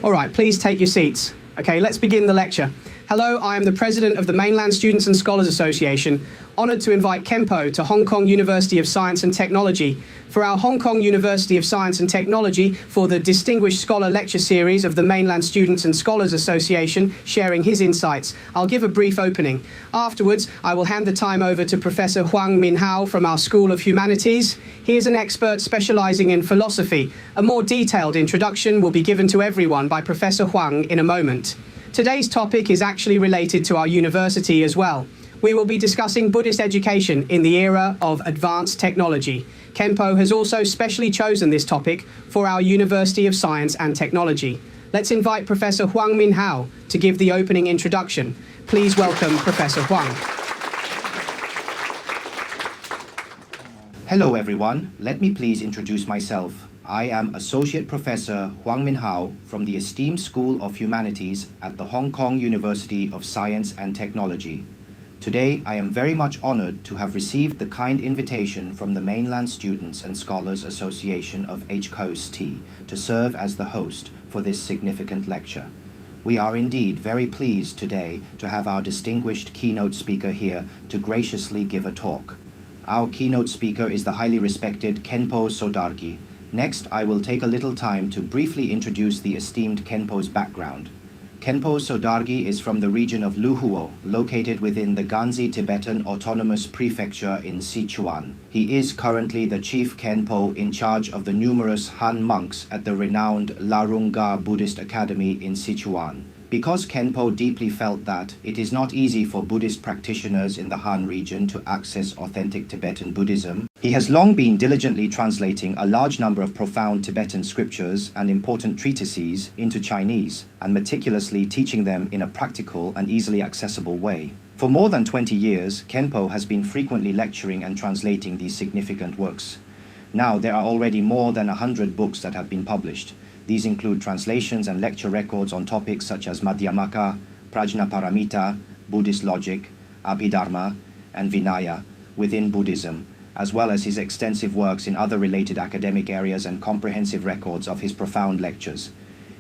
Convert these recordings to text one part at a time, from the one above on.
All right, please take your seats. Okay, let's begin the lecture. Hello, I am the president of the Mainland Students and Scholars Association, honoured to invite Khenpo to Hong Kong University of Science and Technology for our Hong Kong University of Science and Technology for the Distinguished Scholar Lecture Series of the Mainland Students and Scholars Association, sharing his insights. I'll give a brief opening. Afterwards, I will hand the time over to Professor Huang Minhao from our School of Humanities. He is an expert specialising in philosophy. A more detailed introduction will be given to everyone by Professor Huang in a moment. Today's topic is actually related to our university as well. We will be discussing Buddhist education in the era of advanced technology. Khenpo has also specially chosen this topic for our University of Science and Technology. Let's invite Professor Huang Minhao to give the opening introduction. Please welcome Professor Huang. Hello everyone, let me please introduce myself. I am Associate Professor Huang Minhao from the esteemed School of Humanities at the Hong Kong University of Science and Technology. Today, I am very much honored to have received the kind invitation from the Mainland Students and Scholars Association of HKOST to serve as the host for this significant lecture. We are indeed very pleased today to have our distinguished keynote speaker here to graciously give a talk. Our keynote speaker is the highly respected Khenpo Sodargye. Next, I will take a little time to briefly introduce the esteemed Khenpo's background. Khenpo Sodargye is from the region of Luhuo, located within the Ganzi Tibetan Autonomous Prefecture in Sichuan. He is currently the chief Khenpo in charge of the numerous Han monks at the renowned Larunga Buddhist Academy in Sichuan. Because Khenpo deeply felt that it is not easy for Buddhist practitioners in the Han region to access authentic Tibetan Buddhism, he has long been diligently translating a large number of profound Tibetan scriptures and important treatises into Chinese and meticulously teaching them in a practical and easily accessible way. For more than 20 years, Khenpo has been frequently lecturing and translating these significant works. Now there are already more than 100 books that have been published. These include translations and lecture records on topics such as Madhyamaka, Prajnaparamita, Buddhist logic, Abhidharma, and Vinaya within Buddhism, as well as his extensive works in other related academic areas and comprehensive records of his profound lectures.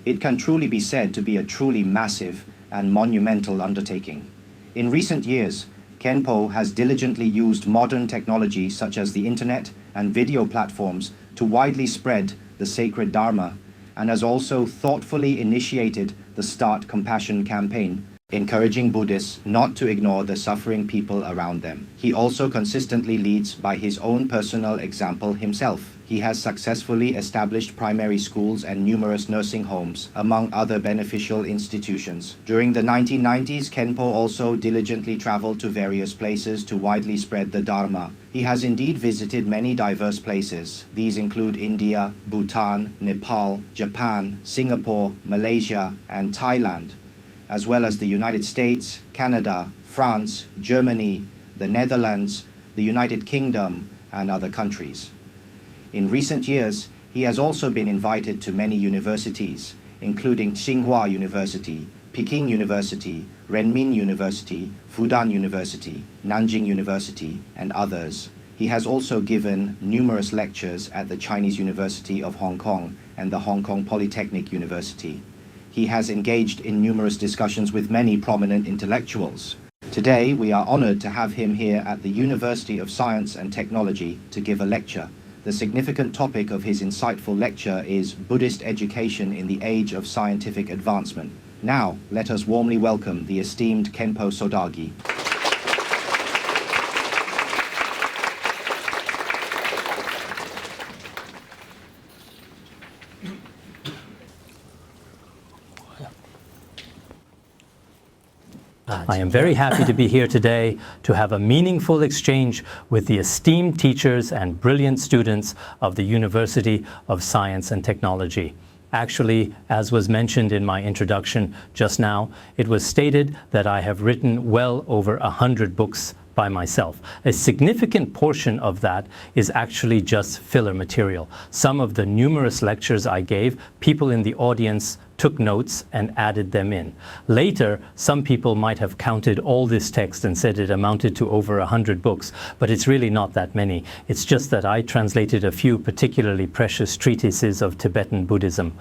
It can truly be said to be a truly massive and monumental undertaking. In recent years, Khenpo has diligently used modern technology such as the internet and video platforms to widely spread the sacred Dharma, and has also thoughtfully initiated the Start Compassion campaign, encouraging Buddhists not to ignore the suffering people around them. He also consistently leads by his own personal example himself. He has successfully established primary schools and numerous nursing homes, among other beneficial institutions. During the 1990s, Khenpo also diligently traveled to various places to widely spread the Dharma. He has indeed visited many diverse places. These include India, Bhutan, Nepal, Japan, Singapore, Malaysia, and Thailand, as well as the United States, Canada, France, Germany, the Netherlands, the United Kingdom, and other countries. In recent years, he has also been invited to many universities, including Tsinghua University, Peking University, Renmin University, Fudan University, Nanjing University, and others. He has also given numerous lectures at the Chinese University of Hong Kong and the Hong Kong Polytechnic University. He has engaged in numerous discussions with many prominent intellectuals. Today, we are honored to have him here at the University of Science and Technology to give a lecture. The significant topic of his insightful lecture is Buddhist education in the age of scientific advancement. Now, let us warmly welcome the esteemed Khenpo Sodargye. I am very happy to be here today to have a meaningful exchange with the esteemed teachers and brilliant students of the University of Science and Technology. Actually, as was mentioned in my introduction just now, it was stated that I have written well over 100 books by myself. A significant portion of that is actually just filler material. Some of the numerous lectures I gave, people in the audience took notes and added them in. Later, some people might have counted all this text and said it amounted to over 100 books, but it's really not that many. It's just that I translated a few particularly precious treatises of Tibetan Buddhism.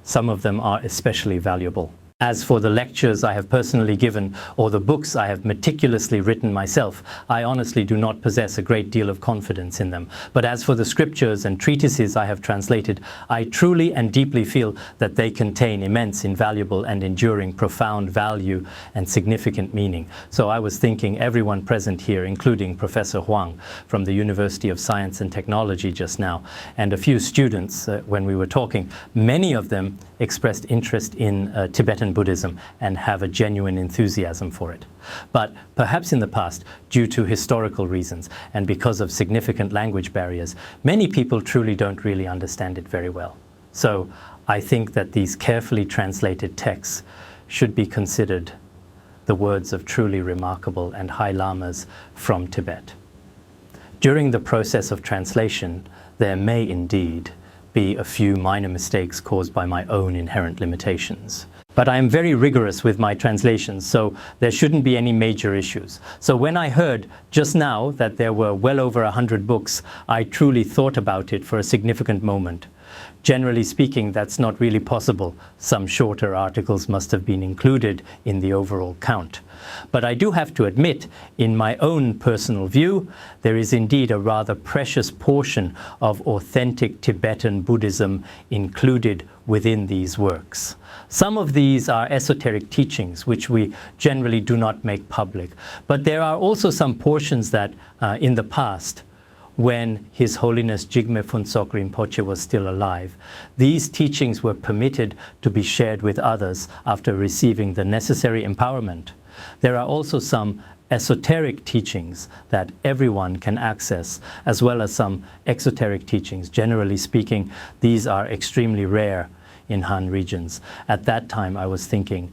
Some of them are especially valuable. As for the lectures I have personally given or the books I have meticulously written myself, I honestly do not possess a great deal of confidence in them. But as for the scriptures and treatises I have translated, I truly and deeply feel that they contain immense, invaluable and enduring profound value and significant meaning. So I was thinking everyone present here, including Professor Huang from the University of Science and Technology just now, and a few students when we were talking, many of them expressed interest in Tibetan Buddhism and have a genuine enthusiasm for it. But perhaps in the past, due to historical reasons and because of significant language barriers, many people truly don't really understand it very well. So I think that these carefully translated texts should be considered the words of truly remarkable and high lamas from Tibet. During the process of translation, there may indeed be a few minor mistakes caused by my own inherent limitations. But I am very rigorous with my translations, so there shouldn't be any major issues. So when I heard just now that there were well over 100 books, I truly thought about it for a significant moment. Generally speaking, that's not really possible. Some shorter articles must have been included in the overall count. But I do have to admit, in my own personal view, there is indeed a rather precious portion of authentic Tibetan Buddhism included within these works. Some of these are esoteric teachings, which we generally do not make public. But there are also some portions that, in the past, when His Holiness Jigme Phuntsok Rinpoche was still alive, these teachings were permitted to be shared with others after receiving the necessary empowerment. There are also some esoteric teachings that everyone can access, as well as some exoteric teachings. Generally speaking, these are extremely rare in Han regions. At that time, I was thinking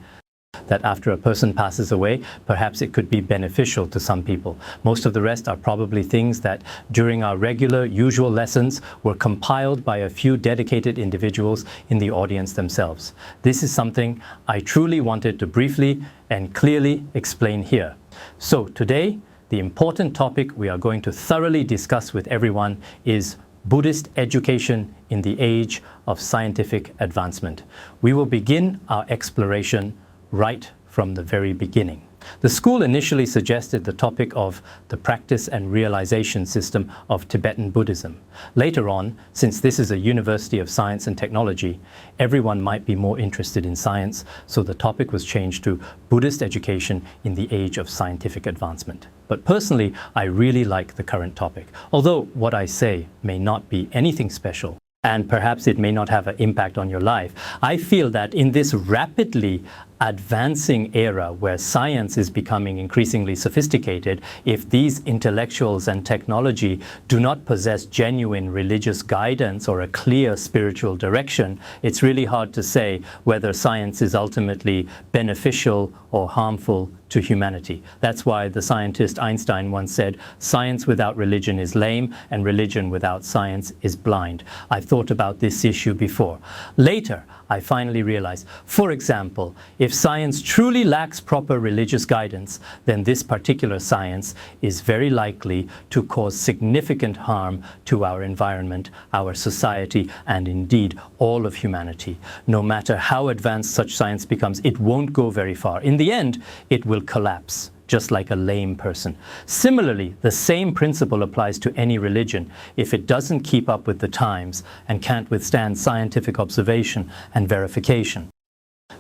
that after a person passes away, perhaps it could be beneficial to some people. Most of the rest are probably things that during our regular, usual lessons were compiled by a few dedicated individuals in the audience themselves. This is something I truly wanted to briefly and clearly explain here. So today, the important topic we are going to thoroughly discuss with everyone is Buddhist education in the age of scientific advancement. We will begin our exploration right from the very beginning. The school initially suggested the topic of the practice and realization system of Tibetan Buddhism. Later on, since this is a University of Science and Technology, everyone might be more interested in science, so the topic was changed to Buddhist education in the age of scientific advancement. But personally, I really like the current topic, although what I say may not be anything special, and perhaps it may not have an impact on your life. I feel that in this rapidly advancing era where science is becoming increasingly sophisticated, if these intellectuals and technology do not possess genuine religious guidance or a clear spiritual direction, it's really hard to say whether science is ultimately beneficial or harmful to humanity. That's why the scientist Einstein once said, "Science without religion is lame, and religion without science is blind." I've thought about this issue before. Later, I finally realized, for example, if science truly lacks proper religious guidance, then this particular science is very likely to cause significant harm to our environment, our society, and indeed all of humanity. No matter how advanced such science becomes, it won't go very far. In the end, it will collapse, just like a lame person. Similarly, the same principle applies to any religion. If it doesn't keep up with the times and can't withstand scientific observation and verification,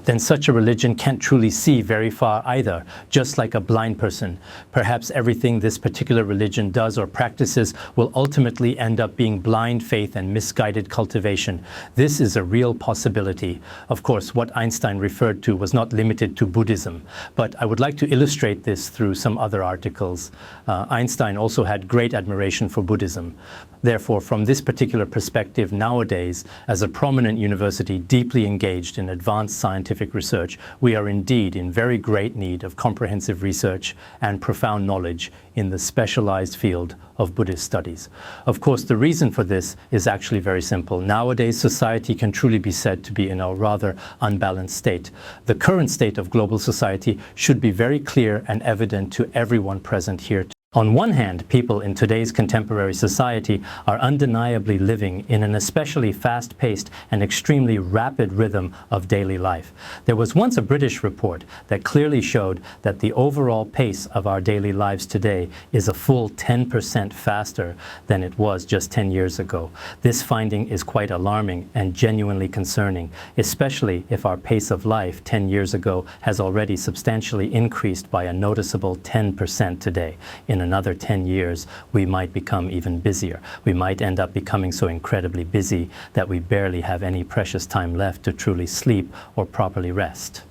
then such a religion can't truly see very far either, just like a blind person. Perhaps everything this particular religion does or practices will ultimately end up being blind faith and misguided cultivation. This is a real possibility. Of course, what Einstein referred to was not limited to Buddhism, but I would like to illustrate this through some other articles. Einstein also had great admiration for Buddhism. Therefore, from this particular perspective nowadays, as a prominent university deeply engaged in advanced scientific research, we are indeed in very great need of comprehensive research and profound knowledge in the specialized field of Buddhist studies. Of course, the reason for this is actually very simple. Nowadays, society can truly be said to be in a rather unbalanced state. The current state of global society should be very clear and evident to everyone present here. On one hand, people in today's contemporary society are undeniably living in an especially fast-paced and extremely rapid rhythm of daily life. There was once a British report that clearly showed that the overall pace of our daily lives today is a full 10% faster than it was just 10 years ago. This finding is quite alarming and genuinely concerning, especially if our pace of life 10 years ago has already substantially increased by a noticeable 10% today. In another 10 years, we might become even busier. We might end up becoming so incredibly busy that we barely have any precious time left to truly sleep or properly rest.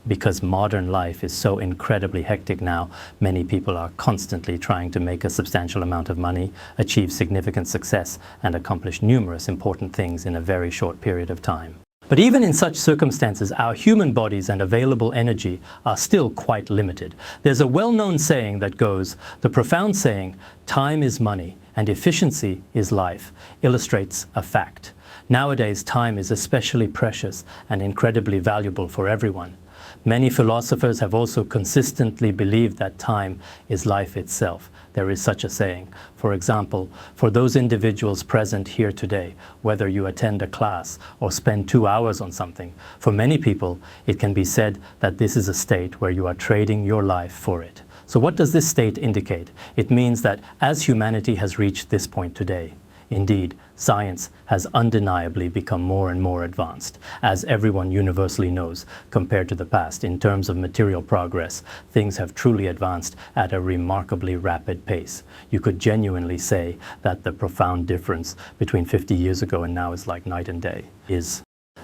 Because modern life is so incredibly hectic now, many people are constantly trying to make a substantial amount of money, achieve significant success, and accomplish numerous important things in a very short period of time. But even in such circumstances, our human bodies and available energy are still quite limited. There's a well-known saying that goes, the profound saying, time is money and efficiency is life, illustrates a fact. Nowadays, time is especially precious and incredibly valuable for everyone. Many philosophers have also consistently believed that time is life itself. There is such a saying. For example, for those individuals present here today, whether you attend a class or spend 2 hours on something, for many people, it can be said that this is a state where you are trading your life for it. So what does this state indicate? It means that as humanity has reached this point today, indeed, science has undeniably become more and more advanced. As everyone universally knows, compared to the past, in terms of material progress, things have truly advanced at a remarkably rapid pace. You could genuinely say that the profound difference between 50 years ago and now is like night and day.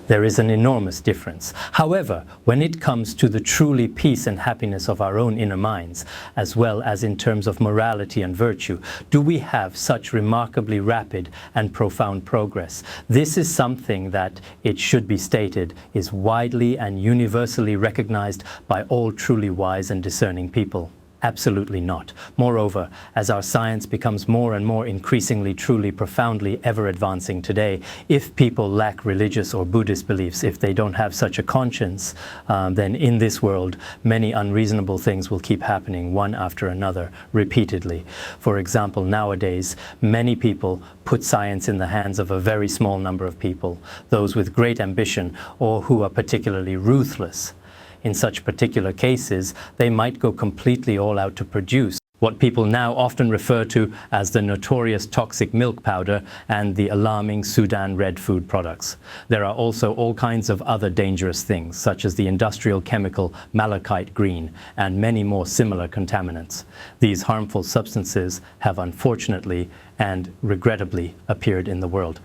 There is an enormous difference. However, when it comes to the truly peace and happiness of our own inner minds, as well as in terms of morality and virtue, do we have such remarkably rapid and profound progress? This is something that, it should be stated, is widely and universally recognized by all truly wise and discerning people. Absolutely not. Moreover, as our science becomes more and more increasingly, truly, profoundly ever advancing today, if people lack religious or Buddhist beliefs, if they don't have such a conscience, then in this world, many unreasonable things will keep happening one after another, repeatedly. For example, nowadays, many people put science in the hands of a very small number of people, those with great ambition or who are particularly ruthless. In such particular cases, they might go completely all out to produce what people now often refer to as the notorious toxic milk powder and the alarming Sudan red food products. There are also all kinds of other dangerous things, such as the industrial chemical malachite green and many more similar contaminants. These harmful substances have unfortunately and regrettably appeared in the world.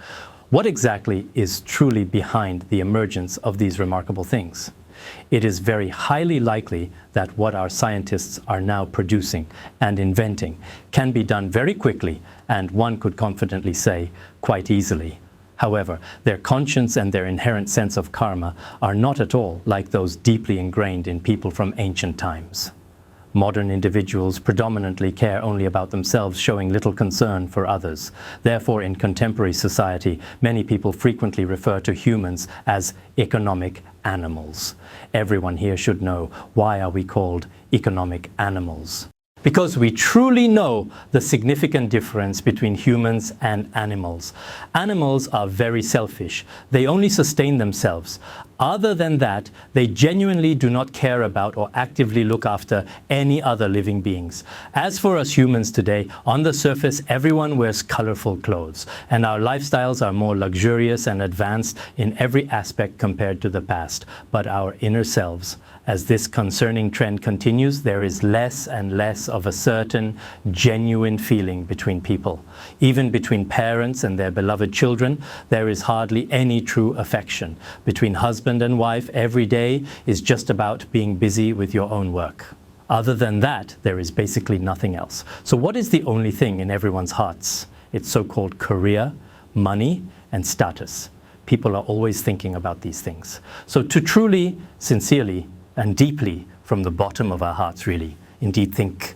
What exactly is truly behind the emergence of these remarkable things? It is very highly likely that what our scientists are now producing and inventing can be done very quickly, and one could confidently say, quite easily. However, their conscience and their inherent sense of karma are not at all like those deeply ingrained in people from ancient times. Modern individuals predominantly care only about themselves, showing little concern for others. Therefore, in contemporary society, many people frequently refer to humans as economic animals. Everyone here should know, why are we called economic animals? Because we truly know the significant difference between humans and animals. Animals are very selfish. They only sustain themselves. Other than that, they genuinely do not care about or actively look after any other living beings. As for us humans today, on the surface, everyone wears colorful clothes, and our lifestyles are more luxurious and advanced in every aspect compared to the past. But our inner selves, as this concerning trend continues, there is less and less of a certain genuine feeling between people. Even between parents and their beloved children, there is hardly any true affection. Between husband and wife, every day is just about being busy with your own work. Other than that, there is basically nothing else. So what is the only thing in everyone's hearts? It's so-called career, money, and status. People are always thinking about these things. So to truly, sincerely, and deeply, from the bottom of our hearts really, indeed think,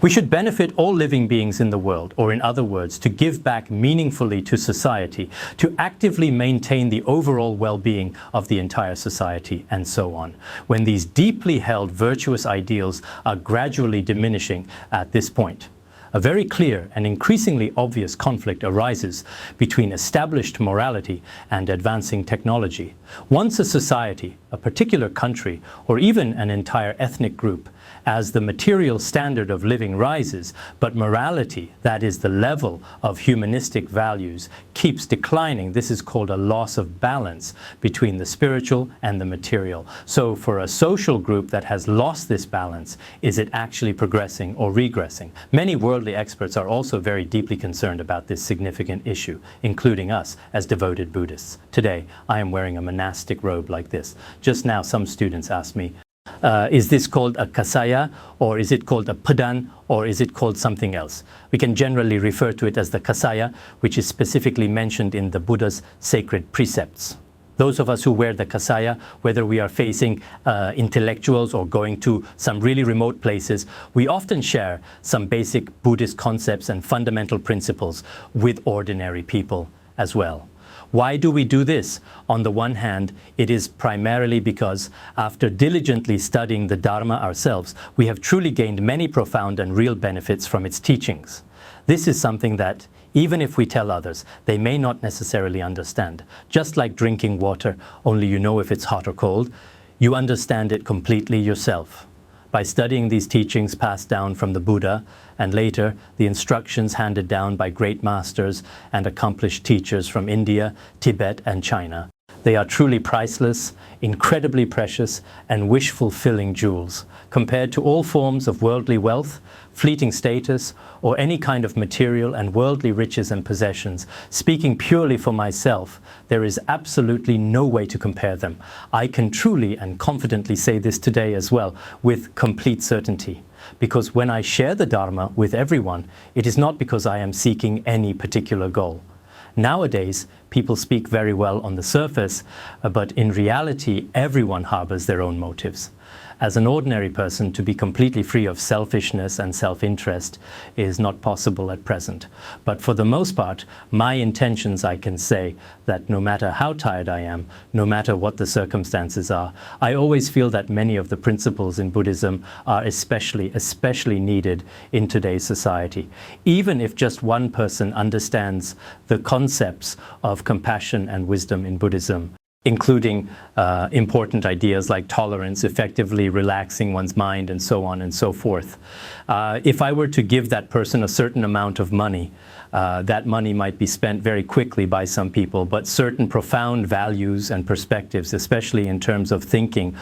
We should benefit all living beings in the world, or in other words, to give back meaningfully to society, to actively maintain the overall well-being of the entire society, and so on. When these deeply held virtuous ideals are gradually diminishing at this point, a very clear and increasingly obvious conflict arises between established morality and advancing technology. Once a society, a particular country, or even an entire ethnic group, as the material standard of living rises, but morality, that is the level of humanistic values, keeps declining, this is called a loss of balance between the spiritual and the material. So for a social group that has lost this balance, is it actually progressing or regressing? Many worldly experts are also very deeply concerned about this significant issue, including us as devoted Buddhists. Today, I am wearing a monastic robe like this. Just now, some students asked me, is this called a kasaya, or is it called a padan, or is it called something else? We can generally refer to it as the kasaya, which is specifically mentioned in the Buddha's sacred precepts. Those of us who wear the kasaya, whether we are facing intellectuals or going to some really remote places, we often share some basic Buddhist concepts and fundamental principles with ordinary people as well. Why do we do this? On the one hand, it is primarily because after diligently studying the Dharma ourselves, we have truly gained many profound and real benefits from its teachings. This is something that, even if we tell others, they may not necessarily understand. Just like drinking water, only you know if it's hot or cold, you understand it completely yourself. By studying these teachings passed down from the Buddha, and later the instructions handed down by great masters and accomplished teachers from India, Tibet, and China, they are truly priceless, incredibly precious, and wish-fulfilling jewels. Compared to all forms of worldly wealth, fleeting status, or any kind of material and worldly riches and possessions, speaking purely for myself, there is absolutely no way to compare them. I can truly and confidently say this today as well, with complete certainty. Because when I share the Dharma with everyone, it is not because I am seeking any particular goal. Nowadays, people speak very well on the surface, but in reality, everyone harbors their own motives. As an ordinary person, to be completely free of selfishness and self-interest is not possible at present. But for the most part, my intentions, I can say that no matter how tired I am, no matter what the circumstances are, I always feel that many of the principles in Buddhism are especially needed in today's society. Even if just one person understands the concepts of compassion and wisdom in Buddhism, including important ideas like tolerance, effectively relaxing one's mind, and so on and so forth. If I were to give that person a certain amount of money, that money might be spent very quickly by some people, but certain profound values and perspectives, especially in terms of thinking,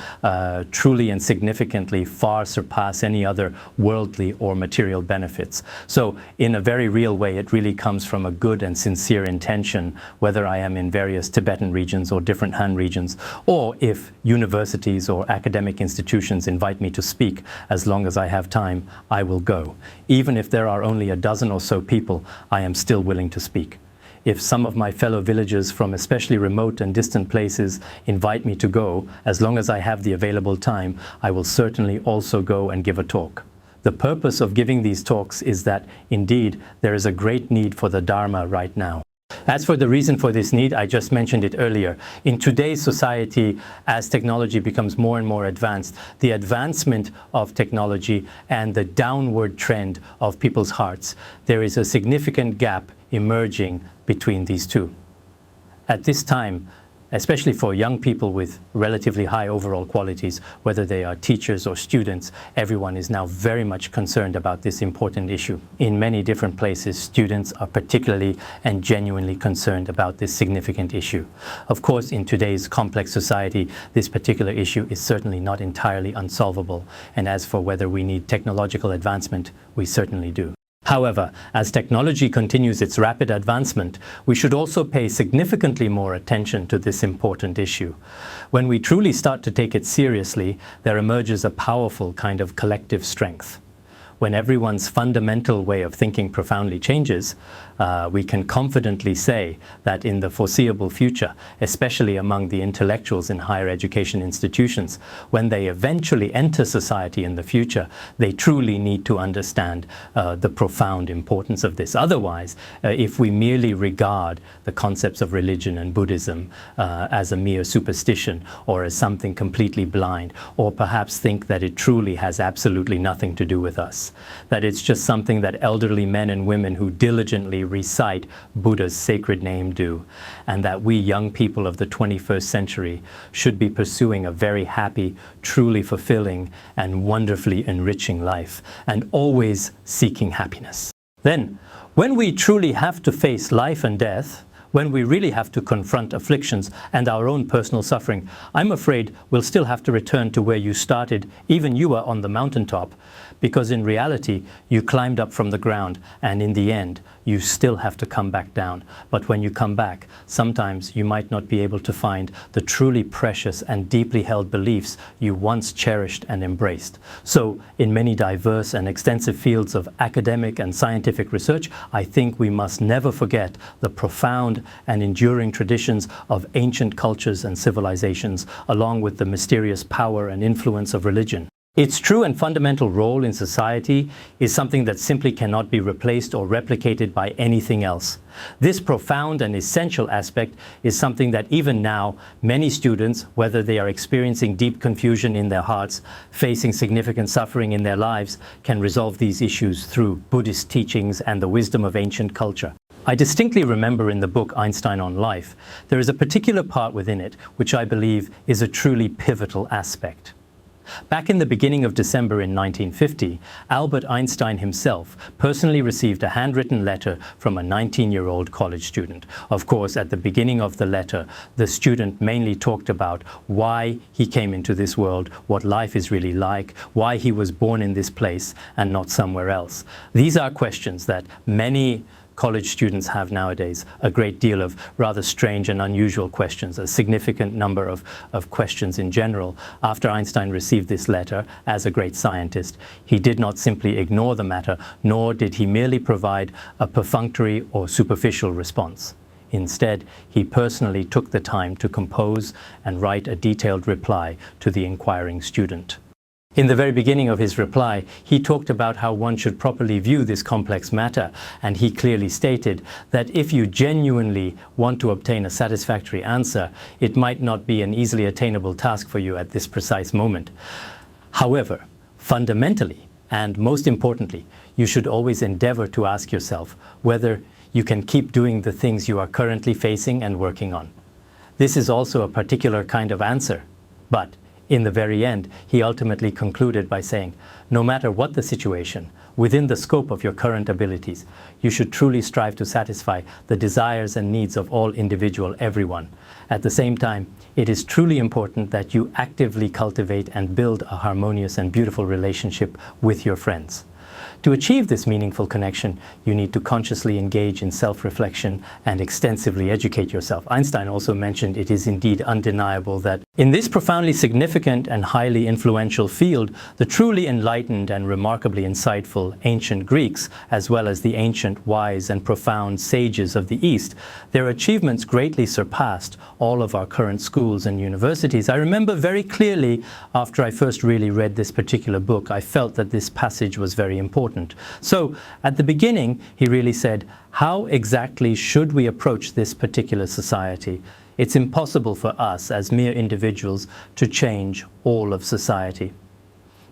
truly and significantly far surpass any other worldly or material benefits. So in a very real way, it really comes from a good and sincere intention, whether I am in various Tibetan regions or different Han regions, or if universities or academic institutions invite me to speak, as long as I have time, I will go. Even if there are only a dozen or so people, I am still willing to speak. If some of my fellow villagers from especially remote and distant places invite me to go, as long as I have the available time, I will certainly also go and give a talk. The purpose of giving these talks is that, indeed, there is a great need for the Dharma right now. As for the reason for this need, I just mentioned it earlier. In today's society, as technology becomes more and more advanced, the advancement of technology and the downward trend of people's hearts, there is a significant gap emerging between these two. At this time, especially for young people with relatively high overall qualities, whether they are teachers or students, everyone is now very much concerned about this important issue. In many different places, students are particularly and genuinely concerned about this significant issue. Of course, in today's complex society, this particular issue is certainly not entirely unsolvable. And as for whether we need technological advancement, we certainly do. However, as technology continues its rapid advancement, we should also pay significantly more attention to this important issue. When we truly start to take it seriously, there emerges a powerful kind of collective strength. when everyone's fundamental way of thinking profoundly changes, we can confidently say that in the foreseeable future, especially among the intellectuals in higher education institutions, when they eventually enter society in the future, they truly need to understand the profound importance of this. Otherwise, if we merely regard the concepts of religion and Buddhism as a mere superstition or as something completely blind, or perhaps think that it truly has absolutely nothing to do with us, that it's just something that elderly men and women who diligently recite Buddha's sacred name do, and that we young people of the 21st century should be pursuing a very happy, truly fulfilling, and wonderfully enriching life, and always seeking happiness. Then, when we truly have to face life and death, when we really have to confront afflictions and our own personal suffering, I'm afraid we'll still have to return to where you started, even you were on the mountaintop, because in reality, you climbed up from the ground, and in the end, you still have to come back down. But when you come back, sometimes you might not be able to find the truly precious and deeply held beliefs you once cherished and embraced. So, in many diverse and extensive fields of academic and scientific research, I think we must never forget the profound and enduring traditions of ancient cultures and civilizations, along with the mysterious power and influence of religion. Its true and fundamental role in society is something that simply cannot be replaced or replicated by anything else. This profound and essential aspect is something that even now many students, whether they are experiencing deep confusion in their hearts, facing significant suffering in their lives, can resolve these issues through Buddhist teachings and the wisdom of ancient culture. I distinctly remember in the book Einstein on Life, there is a particular part within it which I believe is a truly pivotal aspect. Back in the beginning of December in 1950, Albert Einstein himself personally received a handwritten letter from a 19-year-old college student. Of course, at the beginning of the letter, the student mainly talked about why he came into this world, what life is really like, why he was born in this place and not somewhere else. These are questions that many college students have nowadays, a great deal of rather strange and unusual questions, a significant number of questions in general. After Einstein received this letter, as a great scientist, he did not simply ignore the matter, nor did he merely provide a perfunctory or superficial response. Instead, he personally took the time to compose and write a detailed reply to the inquiring student. In the very beginning of his reply, he talked about how one should properly view this complex matter, and he clearly stated that if you genuinely want to obtain a satisfactory answer, it might not be an easily attainable task for you at this precise moment. However, fundamentally, and most importantly, you should always endeavor to ask yourself whether you can keep doing the things you are currently facing and working on. This is also a particular kind of answer, but in the very end, he ultimately concluded by saying, no matter what the situation, within the scope of your current abilities, you should truly strive to satisfy the desires and needs of all individual, everyone. At the same time, it is truly important that you actively cultivate and build a harmonious and beautiful relationship with your friends. To achieve this meaningful connection, you need to consciously engage in self-reflection and extensively educate yourself. Einstein also mentioned it is indeed undeniable that in this profoundly significant and highly influential field, the truly enlightened and remarkably insightful ancient Greeks, as well as the ancient, wise and profound sages of the East, their achievements greatly surpassed all of our current schools and universities. I remember very clearly after I first really read this particular book, I felt that this passage was very important. So at the beginning, he really said, how exactly should we approach this particular society? It's impossible for us as mere individuals to change all of society.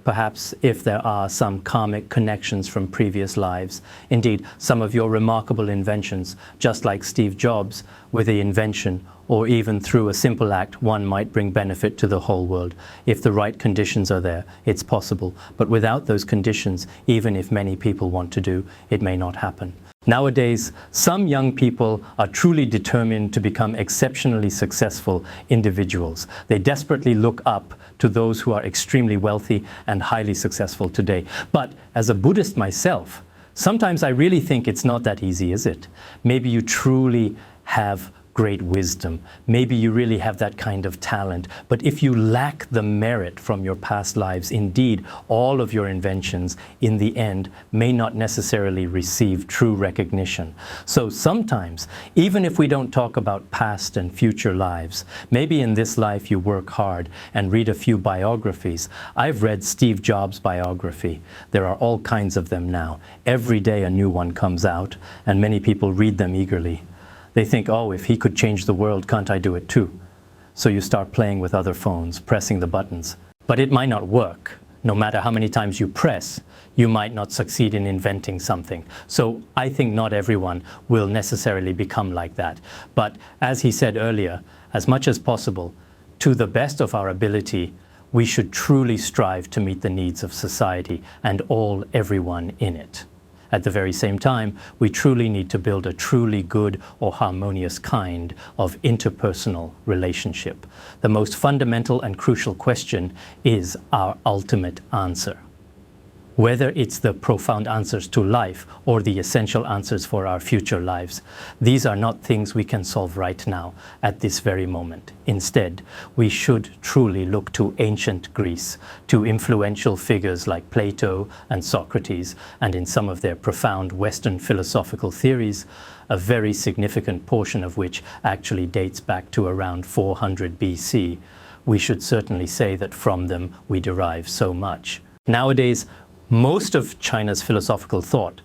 Perhaps if there are some karmic connections from previous lives, indeed some of your remarkable inventions, just like Steve Jobs, with the invention or even through a simple act, one might bring benefit to the whole world. If the right conditions are there, it's possible. But without those conditions, even if many people want to do, it may not happen. Nowadays, some young people are truly determined to become exceptionally successful individuals. They desperately look up to those who are extremely wealthy and highly successful today. But as a Buddhist myself, sometimes I really think it's not that easy, is it? Maybe you truly have great wisdom. Maybe you really have that kind of talent. But if you lack the merit from your past lives, indeed, all of your inventions in the end may not necessarily receive true recognition. So sometimes, even if we don't talk about past and future lives, maybe in this life you work hard and read a few biographies. I've read Steve Jobs' biography. There are all kinds of them now. Every day a new one comes out, and many people read them eagerly. They think, oh, if he could change the world, can't I do it too? So you start playing with other phones, pressing the buttons. But it might not work. No matter how many times you press, you might not succeed in inventing something. So I think not everyone will necessarily become like that. But as he said earlier, as much as possible, to the best of our ability, we should truly strive to meet the needs of society and everyone in it. At the very same time, we truly need to build a truly good or harmonious kind of interpersonal relationship. The most fundamental and crucial question is our ultimate answer. Whether it's the profound answers to life or the essential answers for our future lives, these are not things we can solve right now, at this very moment. Instead, we should truly look to ancient Greece, to influential figures like Plato and Socrates, and in some of their profound Western philosophical theories, a very significant portion of which actually dates back to around 400 BC. We should certainly say that from them we derive so much. Nowadays, most of China's philosophical thought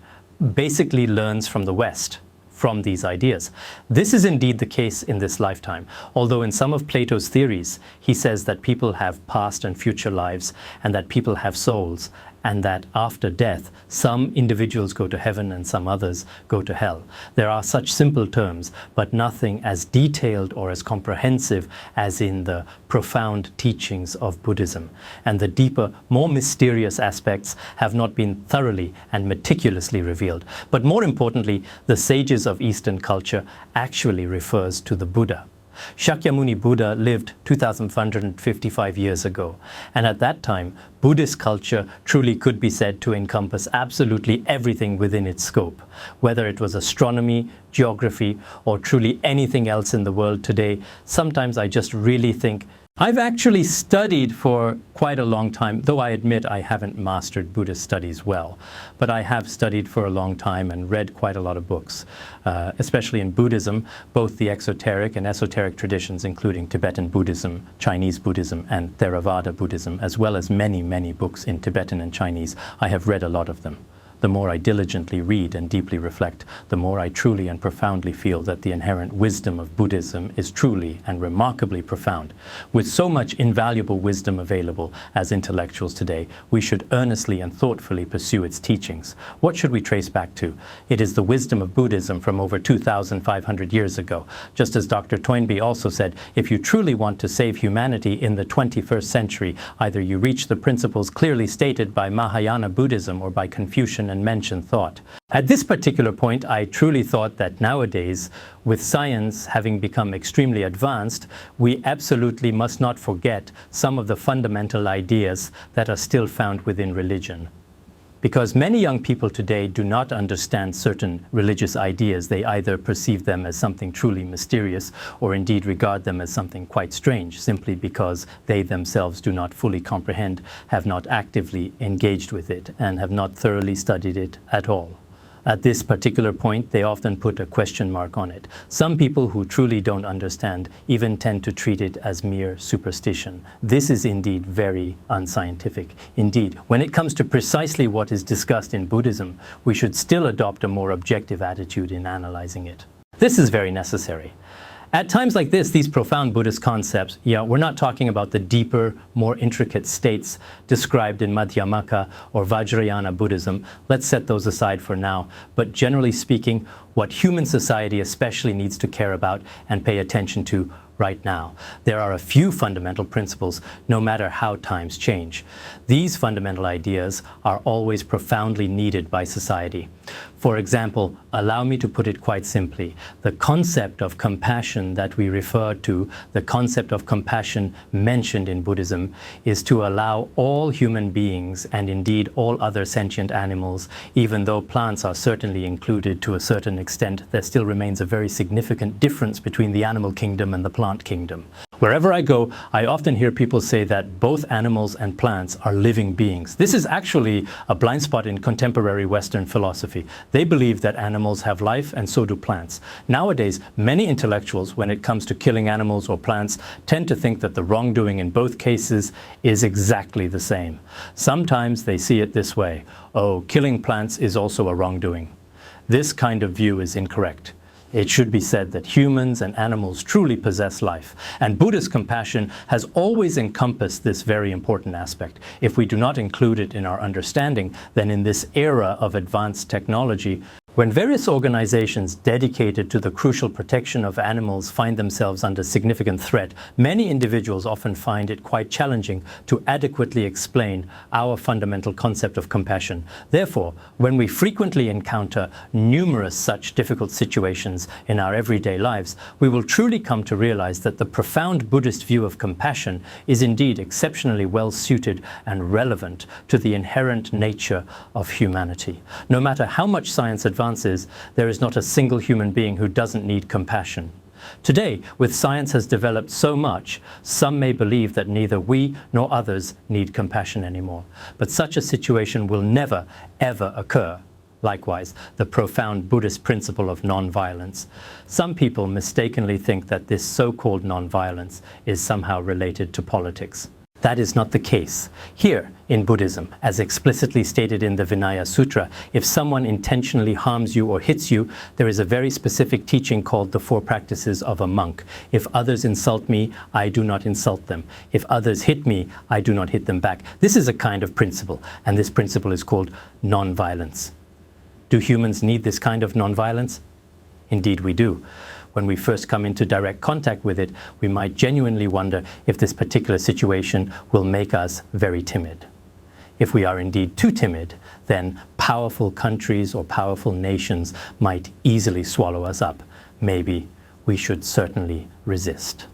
basically learns from the West, from these ideas. This is indeed the case in this lifetime, although in some of Plato's theories, he says that people have past and future lives, and that people have souls, and that after death, some individuals go to heaven and some others go to hell. There are such simple terms, but nothing as detailed or as comprehensive as in the profound teachings of Buddhism. And the deeper, more mysterious aspects have not been thoroughly and meticulously revealed. But more importantly, the sages of Eastern culture actually refers to the Buddha. Shakyamuni Buddha lived 2,555 years ago, and at that time, Buddhist culture truly could be said to encompass absolutely everything within its scope. Whether it was astronomy, geography, or truly anything else in the world today, sometimes I just really think I've actually studied for quite a long time, though I admit I haven't mastered Buddhist studies well. But I have studied for a long time and read quite a lot of books, especially in Buddhism, both the exoteric and esoteric traditions, including Tibetan Buddhism, Chinese Buddhism, and Theravada Buddhism, as well as many, many books in Tibetan and Chinese. I have read a lot of them. The more I diligently read and deeply reflect, the more I truly and profoundly feel that the inherent wisdom of Buddhism is truly and remarkably profound. With so much invaluable wisdom available as intellectuals today, we should earnestly and thoughtfully pursue its teachings. What should we trace back to? It is the wisdom of Buddhism from over 2,500 years ago. Just as Dr. Toynbee also said, if you truly want to save humanity in the 21st century, either you reach the principles clearly stated by Mahayana Buddhism or by Confucian and Mencian thought. At this particular point, I truly thought that nowadays, with science having become extremely advanced, we absolutely must not forget some of the fundamental ideas that are still found within religion. Because many young people today do not understand certain religious ideas. They either perceive them as something truly mysterious or indeed regard them as something quite strange, simply because they themselves do not fully comprehend, have not actively engaged with it, and have not thoroughly studied it at all. At this particular point, they often put a question mark on it. Some people who truly don't understand even tend to treat it as mere superstition. This is indeed very unscientific. Indeed, when it comes to precisely what is discussed in Buddhism, we should still adopt a more objective attitude in analyzing it. This is very necessary. At times like this, these profound Buddhist concepts, we're not talking about the deeper, more intricate states described in Madhyamaka or Vajrayana Buddhism. Let's set those aside for now. But generally speaking, what human society especially needs to care about and pay attention to right now. There are a few fundamental principles, no matter how times change. These fundamental ideas are always profoundly needed by society. For example, allow me to put it quite simply. The concept of compassion that we refer to, the concept of compassion mentioned in Buddhism, is to allow all human beings, and indeed all other sentient animals, even though plants are certainly included to a certain extent, there still remains a very significant difference between the animal kingdom and the plant kingdom. Wherever I go, I often hear people say that both animals and plants are living beings. This is actually a blind spot in contemporary Western philosophy. They believe that animals have life and so do plants. Nowadays, many intellectuals, when it comes to killing animals or plants, tend to think that the wrongdoing in both cases is exactly the same. Sometimes they see it this way: oh, killing plants is also a wrongdoing. This kind of view is incorrect. It should be said that humans and animals truly possess life, and Buddhist compassion has always encompassed this very important aspect. If we do not include it in our understanding, then in this era of advanced technology, when various organizations dedicated to the crucial protection of animals find themselves under significant threat, many individuals often find it quite challenging to adequately explain our fundamental concept of compassion. Therefore, when we frequently encounter numerous such difficult situations in our everyday lives, we will truly come to realize that the profound Buddhist view of compassion is indeed exceptionally well suited and relevant to the inherent nature of humanity. No matter how much science advances, there is not a single human being who doesn't need compassion. Today, with science has developed so much, some may believe that neither we nor others need compassion anymore. But such a situation will never, ever occur. Likewise, the profound Buddhist principle of non-violence. Some people mistakenly think that this so-called non-violence is somehow related to politics. That is not the case. Here, in Buddhism, as explicitly stated in the Vinaya Sutra, if someone intentionally harms you or hits you, there is a very specific teaching called the Four Practices of a Monk. If others insult me, I do not insult them. If others hit me, I do not hit them back. This is a kind of principle, and this principle is called non-violence. Do humans need this kind of non-violence? Indeed we do. When we first come into direct contact with it, we might genuinely wonder if this particular situation will make us very timid. If we are indeed too timid, then powerful countries or powerful nations might easily swallow us up. Maybe we should certainly resist.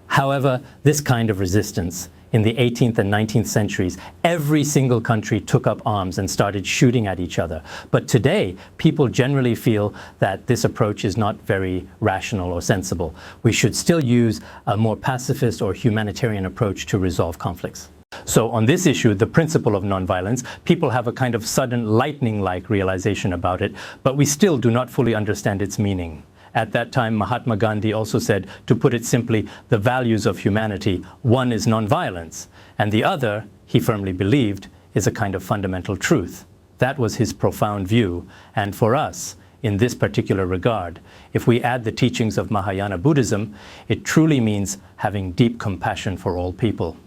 However, this kind of resistance, in the 18th and 19th centuries, every single country took up arms and started shooting at each other. But today, people generally feel that this approach is not very rational or sensible. We should still use a more pacifist or humanitarian approach to resolve conflicts. So on this issue, the principle of nonviolence, people have a kind of sudden lightning-like realization about it, but we still do not fully understand its meaning. At that time, Mahatma Gandhi also said, to put it simply, the values of humanity, one is nonviolence, and the other, he firmly believed, is a kind of fundamental truth. That was his profound view, and for us, in this particular regard, if we add the teachings of Mahayana Buddhism, it truly means having deep compassion for all people.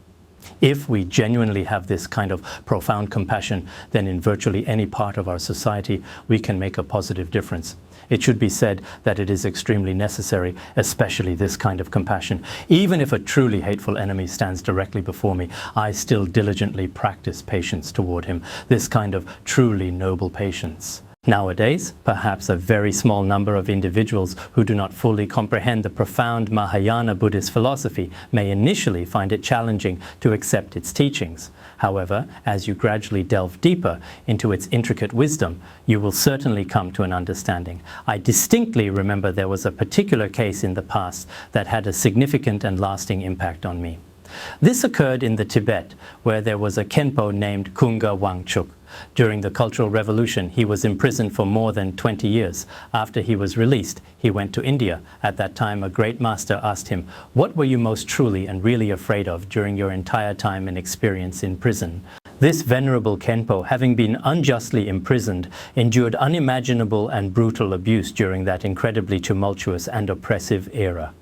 If we genuinely have this kind of profound compassion, then in virtually any part of our society, we can make a positive difference. It should be said that it is extremely necessary, especially this kind of compassion. Even if a truly hateful enemy stands directly before me, I still diligently practice patience toward him, this kind of truly noble patience. Nowadays, perhaps a very small number of individuals who do not fully comprehend the profound Mahayana Buddhist philosophy may initially find it challenging to accept its teachings. However, as you gradually delve deeper into its intricate wisdom, you will certainly come to an understanding. I distinctly remember there was a particular case in the past that had a significant and lasting impact on me. This occurred in the Tibet, where there was a Khenpo named Kunga Wangchuk. During the Cultural Revolution, he was imprisoned for more than 20 years. After he was released, he went to India. At that time, a great master asked him, "What were you most truly and really afraid of during your entire time and experience in prison?" This venerable Khenpo, having been unjustly imprisoned, endured unimaginable and brutal abuse during that incredibly tumultuous and oppressive era.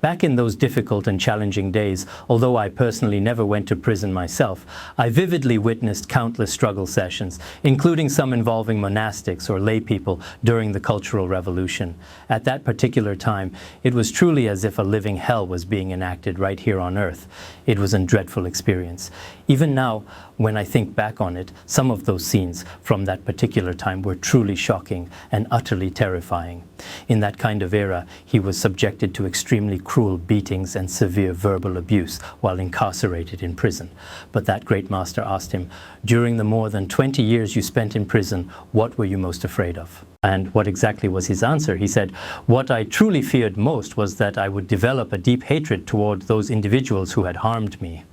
Back in those difficult and challenging days, although I personally never went to prison myself, I vividly witnessed countless struggle sessions, including some involving monastics or lay people during the Cultural Revolution. At that particular time, it was truly as if a living hell was being enacted right here on earth. It was a dreadful experience. Even now, when I think back on it, some of those scenes from that particular time were truly shocking and utterly terrifying. In that kind of era, he was subjected to extremely cruel beatings and severe verbal abuse while incarcerated in prison. But that great master asked him, "During the more than 20 years you spent in prison, what were you most afraid of?" And what exactly was his answer? He said, "What I truly feared most was that I would develop a deep hatred toward those individuals who had harmed me.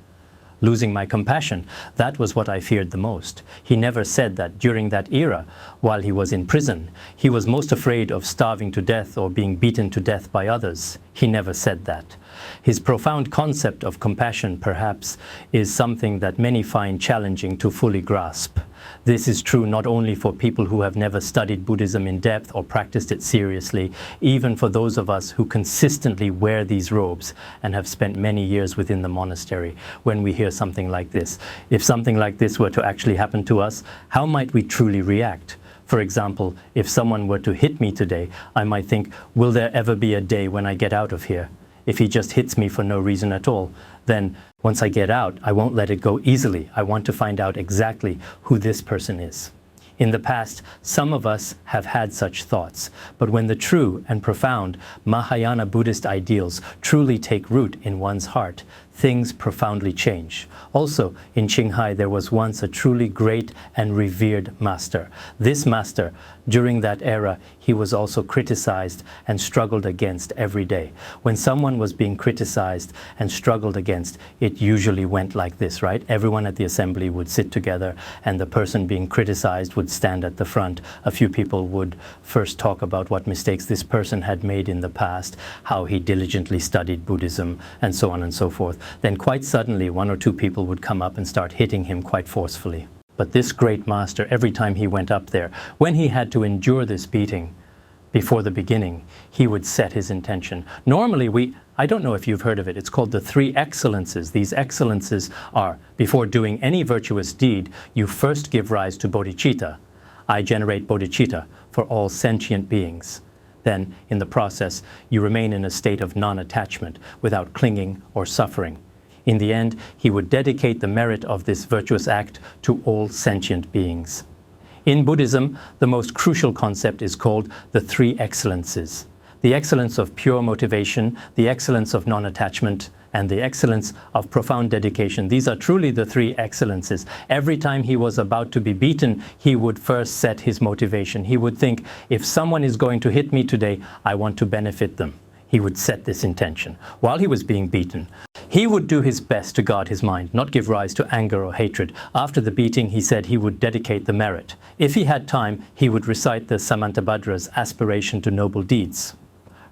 Losing my compassion, that was what I feared the most." He never said that during that era, while he was in prison, he was most afraid of starving to death or being beaten to death by others. He never said that. His profound concept of compassion, perhaps, is something that many find challenging to fully grasp. This is true not only for people who have never studied Buddhism in depth or practiced it seriously, even for those of us who consistently wear these robes and have spent many years within the monastery. When we hear something like this, if something like this were to actually happen to us, how might we truly react? For example, if someone were to hit me today, I might think, will there ever be a day when I get out of here? If he just hits me for no reason at all, then once I get out, I won't let it go easily. I want to find out exactly who this person is. In the past, some of us have had such thoughts, but when the true and profound Mahayana Buddhist ideals truly take root in one's heart, things profoundly change. Also, in Qinghai, there was once a truly great and revered master. This master, during that era, he was also criticized and struggled against every day. When someone was being criticized and struggled against, it usually went like this, right? Everyone at the assembly would sit together and the person being criticized would stand at the front. A few people would first talk about what mistakes this person had made in the past, how he diligently studied Buddhism, and so on and so forth. Then quite suddenly, one or two people would come up and start hitting him quite forcefully. But this great master, every time he went up there, when he had to endure this beating before the beginning, he would set his intention. Normally, I don't know if you've heard of it, it's called the 3 excellences. These excellences are, before doing any virtuous deed, you first give rise to bodhicitta. I generate bodhicitta for all sentient beings. Then, in the process, you remain in a state of non-attachment without clinging or suffering. In the end, he would dedicate the merit of this virtuous act to all sentient beings. In Buddhism, the most crucial concept is called the 3 excellences. The excellence of pure motivation, the excellence of non-attachment, and the excellence of profound dedication. These are truly the 3 excellences. Every time he was about to be beaten, he would first set his motivation. He would think, if someone is going to hit me today, I want to benefit them. He would set this intention. While he was being beaten, he would do his best to guard his mind, not give rise to anger or hatred. After the beating, he said he would dedicate the merit. If he had time, he would recite the Samantabhadra's aspiration to noble deeds.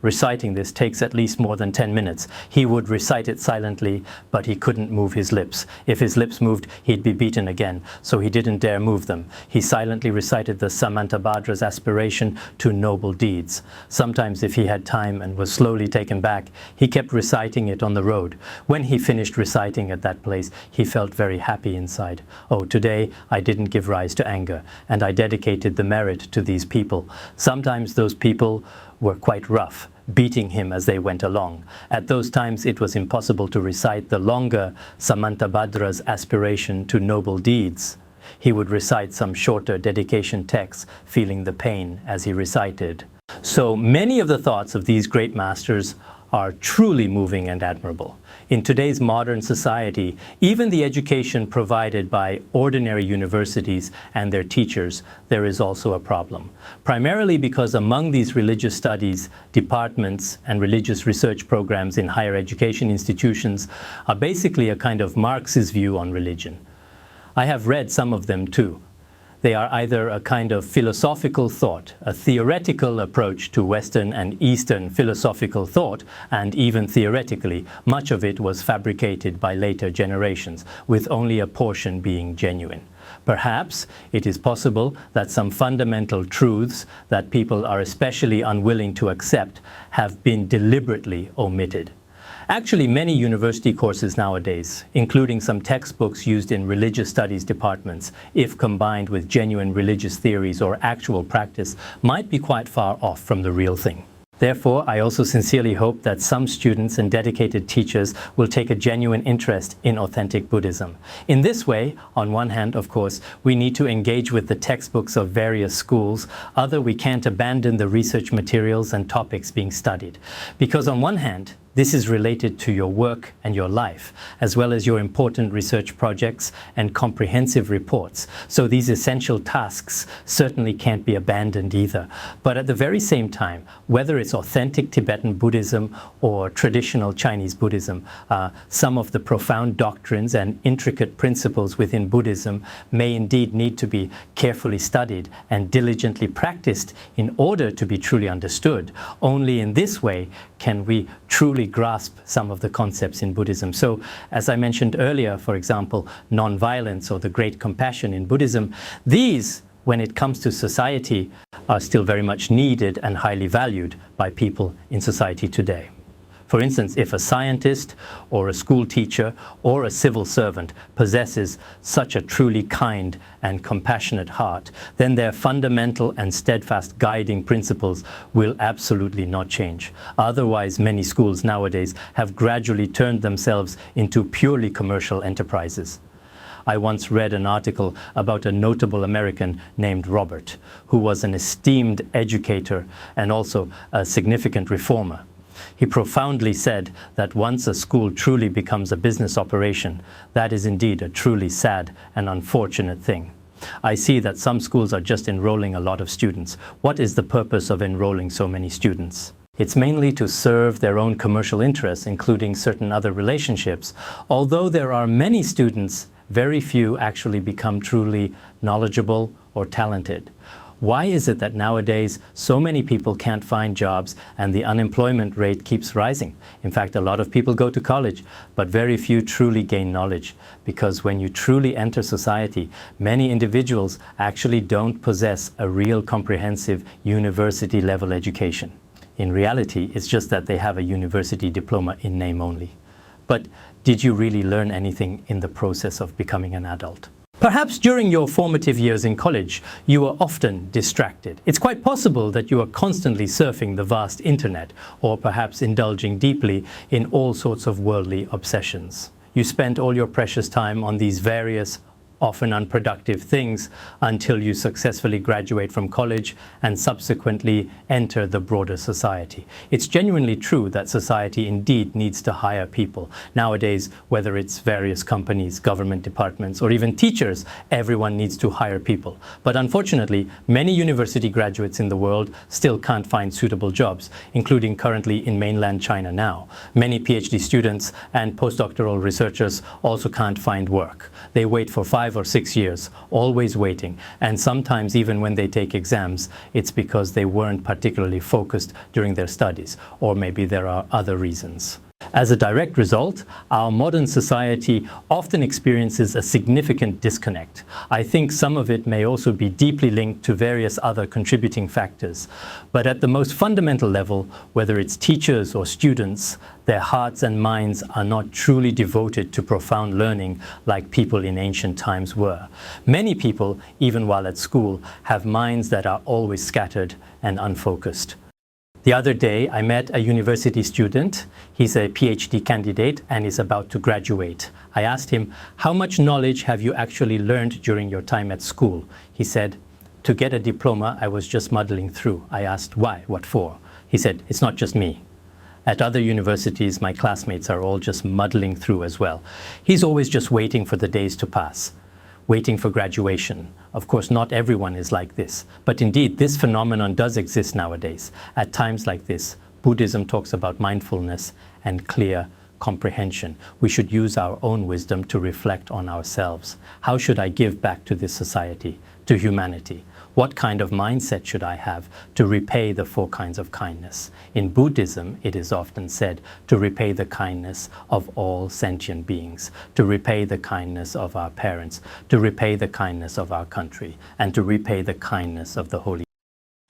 Reciting this takes at least more than 10 minutes. He would recite it silently, but he couldn't move his lips. If his lips moved, he'd be beaten again, so he didn't dare move them. He silently recited the Samantabhadra's aspiration to noble deeds. Sometimes, if he had time and was slowly taken back, he kept reciting it on the road. When he finished reciting at that place, he felt very happy inside. Oh, today I didn't give rise to anger, and I dedicated the merit to these people. Sometimes those people were quite rough, beating him as they went along. At those times, it was impossible to recite the longer Samantabhadra's aspiration to noble deeds. He would recite some shorter dedication texts, feeling the pain as he recited. So many of the thoughts of these great masters are truly moving and admirable. In today's modern society, even the education provided by ordinary universities and their teachers, there is also a problem. Primarily because among these religious studies departments and religious research programs in higher education institutions are basically a kind of Marxist view on religion. I have read some of them too. They are either a kind of philosophical thought, a theoretical approach to Western and Eastern philosophical thought, and even theoretically, much of it was fabricated by later generations, with only a portion being genuine. Perhaps it is possible that some fundamental truths that people are especially unwilling to accept have been deliberately omitted. Actually, many university courses nowadays, including some textbooks used in religious studies departments, if combined with genuine religious theories or actual practice, might be quite far off from the real thing. Therefore, I also sincerely hope that some students and dedicated teachers will take a genuine interest in authentic Buddhism. In this way, on one hand, of course, we need to engage with the textbooks of various schools. Other, we can't abandon the research materials and topics being studied. Because on one hand, this is related to your work and your life, as well as your important research projects and comprehensive reports. So these essential tasks certainly can't be abandoned either. But at the very same time, whether it's authentic Tibetan Buddhism or traditional Chinese Buddhism, some of the profound doctrines and intricate principles within Buddhism may indeed need to be carefully studied and diligently practiced in order to be truly understood. Only in this way can we truly grasp some of the concepts in Buddhism. So, as I mentioned earlier, for example, non-violence or the great compassion in Buddhism, these, when it comes to society, are still very much needed and highly valued by people in society today. For instance, if a scientist or a school teacher or a civil servant possesses such a truly kind and compassionate heart, then their fundamental and steadfast guiding principles will absolutely not change. Otherwise, many schools nowadays have gradually turned themselves into purely commercial enterprises. I once read an article about a notable American named Robert, who was an esteemed educator and also a significant reformer. He profoundly said that once a school truly becomes a business operation, that is indeed a truly sad and unfortunate thing. I see that some schools are just enrolling a lot of students. What is the purpose of enrolling so many students? It's mainly to serve their own commercial interests, including certain other relationships. Although there are many students, very few actually become truly knowledgeable or talented. Why is it that nowadays so many people can't find jobs and the unemployment rate keeps rising? In fact, a lot of people go to college, but very few truly gain knowledge. Because when you truly enter society, many individuals actually don't possess a real comprehensive university-level education. In reality, it's just that they have a university diploma in name only. But did you really learn anything in the process of becoming an adult? Perhaps during your formative years in college, you were often distracted. It's quite possible that you are constantly surfing the vast internet, or perhaps indulging deeply in all sorts of worldly obsessions. You spent all your precious time on these various, often unproductive things until you successfully graduate from college and subsequently enter the broader society. It's genuinely true that society indeed needs to hire people. Nowadays, whether it's various companies, government departments, or even teachers, everyone needs to hire people. But unfortunately, many university graduates in the world still can't find suitable jobs, including currently in mainland China now. Many PhD students and postdoctoral researchers also can't find work. They wait for 5 or 6 years, always waiting, and sometimes even when they take exams, it's because they weren't particularly focused during their studies, or maybe there are other reasons. As a direct result, our modern society often experiences a significant disconnect. I think some of it may also be deeply linked to various other contributing factors. But at the most fundamental level, whether it's teachers or students, their hearts and minds are not truly devoted to profound learning like people in ancient times were. Many people, even while at school, have minds that are always scattered and unfocused. The other day, I met a university student. He's a PhD candidate and is about to graduate. I asked him, how much knowledge have you actually learned during your time at school? He said, to get a diploma, I was just muddling through. I asked, why? What for? He said, it's not just me. At other universities, my classmates are all just muddling through as well. He's always just waiting for the days to pass, waiting for graduation. Of course, not everyone is like this, but indeed, this phenomenon does exist nowadays. At times like this, Buddhism talks about mindfulness and clear comprehension. We should use our own wisdom to reflect on ourselves. How should I give back to this society, to humanity? What kind of mindset should I have to repay the 4 kinds of kindness? In Buddhism, it is often said to repay the kindness of all sentient beings, to repay the kindness of our parents, to repay the kindness of our country, and to repay the kindness of the Holy.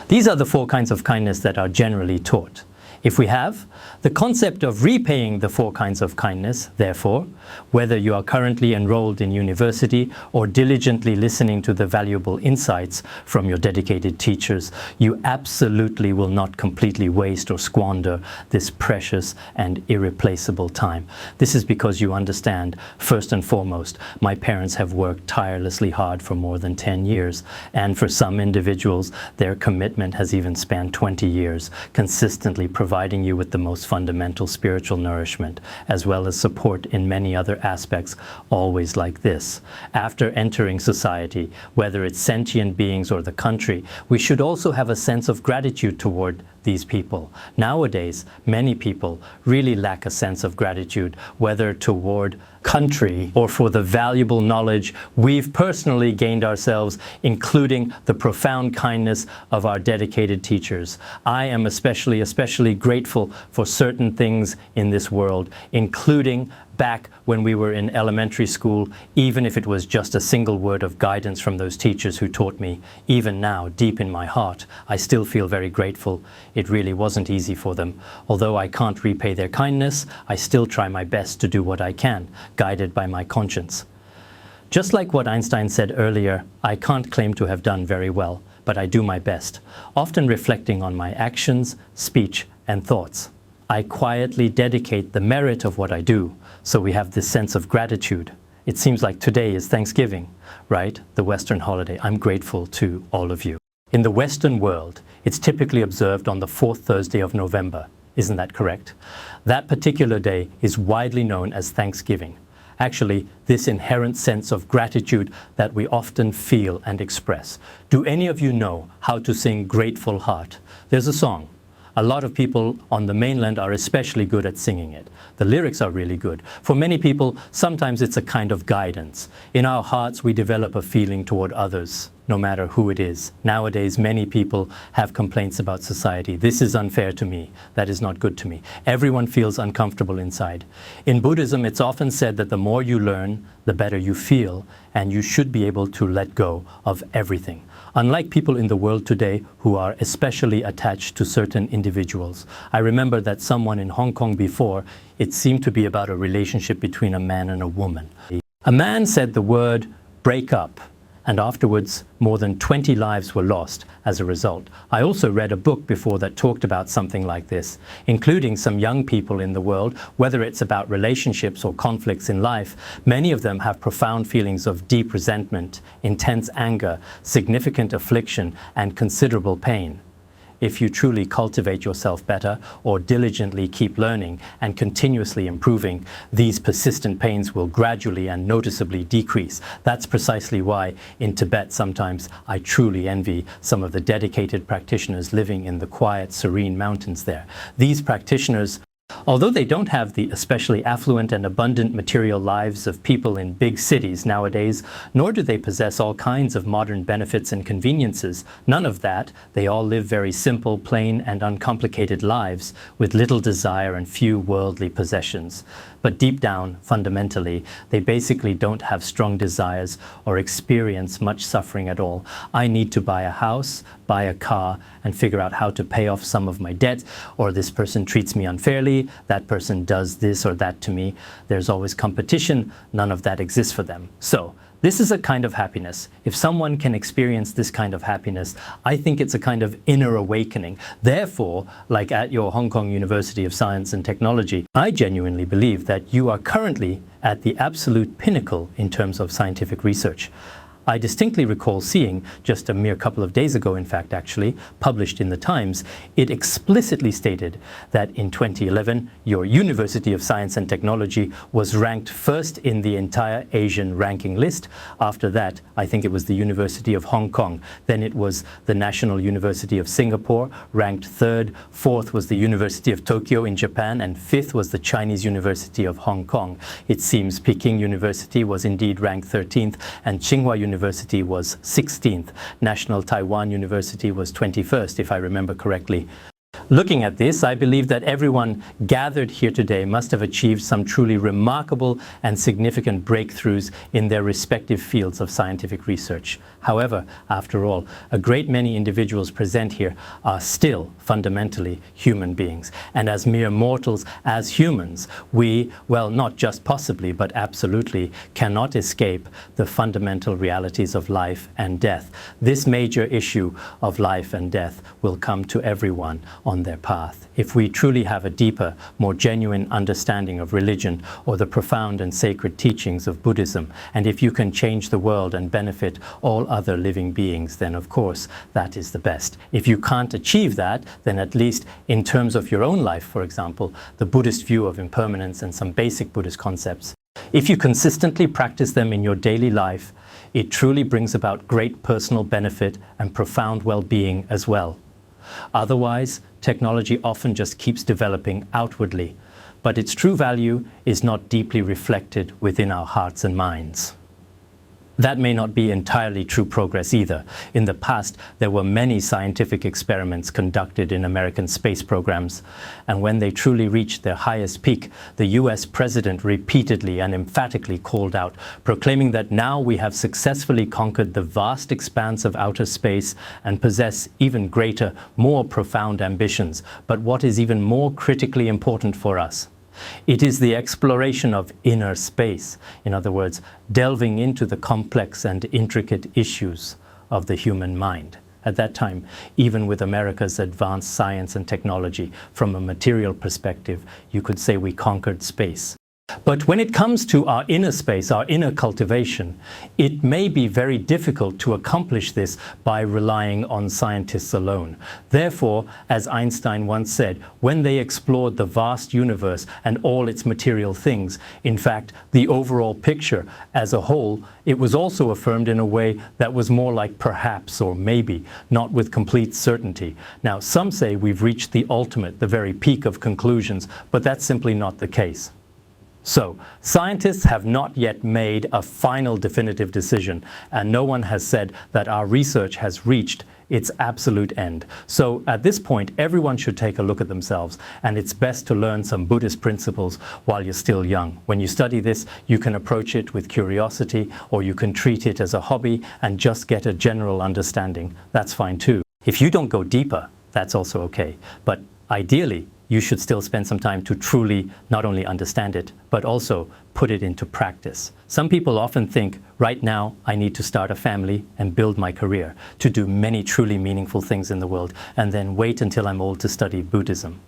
These are the 4 kinds of kindness that are generally taught. If we have, the concept of repaying the 4 kinds of kindness, therefore, whether you are currently enrolled in university or diligently listening to the valuable insights from your dedicated teachers, you absolutely will not completely waste or squander this precious and irreplaceable time. This is because you understand, first and foremost, my parents have worked tirelessly hard for more than 10 years, and for some individuals, their commitment has even spanned 20 years, consistently providing you with the most fundamental spiritual nourishment, as well as support in many other aspects, always like this. After entering society, whether it's sentient beings or the country, we should also have a sense of gratitude toward these people. Nowadays, many people really lack a sense of gratitude, whether toward country or for the valuable knowledge we've personally gained ourselves, including the profound kindness of our dedicated teachers. I am especially grateful for certain things in this world, including back when we were in elementary school, even if it was just a single word of guidance from those teachers who taught me. Even now, deep in my heart, I still feel very grateful. It really wasn't easy for them. Although I can't repay their kindness, I still try my best to do what I can, guided by my conscience. Just like what Einstein said earlier, I can't claim to have done very well, but I do my best, often reflecting on my actions, speech, and thoughts. I quietly dedicate the merit of what I do, so we have this sense of gratitude. It seems like today is Thanksgiving, right? The Western holiday. I'm grateful to all of you. In the Western world, it's typically observed on the 4th Thursday of November. Isn't that correct? That particular day is widely known as Thanksgiving. Actually, this inherent sense of gratitude that we often feel and express. Do any of you know how to sing Grateful Heart? There's a song. A lot of people on the mainland are especially good at singing it. The lyrics are really good. For many people, sometimes it's a kind of guidance. In our hearts, we develop a feeling toward others, no matter who it is. Nowadays, many people have complaints about society. This is unfair to me. That is not good to me. Everyone feels uncomfortable inside. In Buddhism, it's often said that the more you learn, the better you feel, and you should be able to let go of everything. Unlike people in the world today who are especially attached to certain individuals. I remember that someone in Hong Kong before, it seemed to be about a relationship between a man and a woman. A man said the word break up, and afterwards more than 20 lives were lost as a result. I also read a book before that talked about something like this, including some young people in the world, whether it's about relationships or conflicts in life. Many of them have profound feelings of deep resentment, intense anger, significant affliction, and considerable pain. If you truly cultivate yourself better or diligently keep learning and continuously improving, these persistent pains will gradually and noticeably decrease. That's precisely why in Tibet sometimes I truly envy some of the dedicated practitioners living in the quiet, serene mountains there. These practitioners, although they don't have the especially affluent and abundant material lives of people in big cities nowadays, nor do they possess all kinds of modern benefits and conveniences. None of that. They all live very simple, plain, and uncomplicated lives with little desire and few worldly possessions. But deep down, fundamentally, they basically don't have strong desires or experience much suffering at all. I need to buy a house, buy a car, and figure out how to pay off some of my debt, or this person treats me unfairly, that person does this or that to me. There's always competition. None of that exists for them. So, this is a kind of happiness. If someone can experience this kind of happiness, I think it's a kind of inner awakening. Therefore, like at your Hong Kong University of Science and Technology, I genuinely believe that you are currently at the absolute pinnacle in terms of scientific research. I distinctly recall seeing, just a mere couple of days ago in fact actually, published in the Times, it explicitly stated that in 2011 your University of Science and Technology was ranked first in the entire Asian ranking list. After that, I think it was the University of Hong Kong. Then it was the National University of Singapore, ranked third. Fourth was the University of Tokyo in Japan, and fifth was the Chinese University of Hong Kong. It seems Peking University was indeed ranked 13th, and Tsinghua University was 16th. National Taiwan University was 21st, if I remember correctly. Looking at this, I believe that everyone gathered here today must have achieved some truly remarkable and significant breakthroughs in their respective fields of scientific research. However, after all, a great many individuals present here are still fundamentally human beings. And as mere mortals, as humans, we, well, not just possibly, but absolutely cannot escape the fundamental realities of life and death. This major issue of life and death will come to everyone on their path. If we truly have a deeper, more genuine understanding of religion or the profound and sacred teachings of Buddhism, and if you can change the world and benefit all other living beings, then of course that is the best. If you can't achieve that, then at least in terms of your own life, for example, the Buddhist view of impermanence and some basic Buddhist concepts, if you consistently practice them in your daily life, it truly brings about great personal benefit and profound well-being as well. Otherwise, technology often just keeps developing outwardly, but its true value is not deeply reflected within our hearts and minds. That may not be entirely true progress either. In the past, there were many scientific experiments conducted in American space programs, and when they truly reached their highest peak, the US president repeatedly and emphatically called out, proclaiming that now we have successfully conquered the vast expanse of outer space and possess even greater, more profound ambitions. But what is even more critically important for us? It is the exploration of inner space, in other words, delving into the complex and intricate issues of the human mind. At that time, even with America's advanced science and technology, from a material perspective, you could say we conquered space. But when it comes to our inner space, our inner cultivation, it may be very difficult to accomplish this by relying on scientists alone. Therefore, as Einstein once said, when they explored the vast universe and all its material things, in fact, the overall picture as a whole, it was also affirmed in a way that was more like perhaps or maybe, not with complete certainty. Now, some say we've reached the ultimate, the very peak of conclusions, but that's simply not the case. So, scientists have not yet made a final definitive decision, and no one has said that our research has reached its absolute end. So, at this point, everyone should take a look at themselves, and it's best to learn some Buddhist principles while you're still young. When you study this, you can approach it with curiosity, or you can treat it as a hobby and just get a general understanding. That's fine too. If you don't go deeper, that's also okay. But ideally, you should still spend some time to truly not only understand it, but also put it into practice. Some people often think, right now, I need to start a family and build my career, to do many truly meaningful things in the world, and then wait until I'm old to study Buddhism.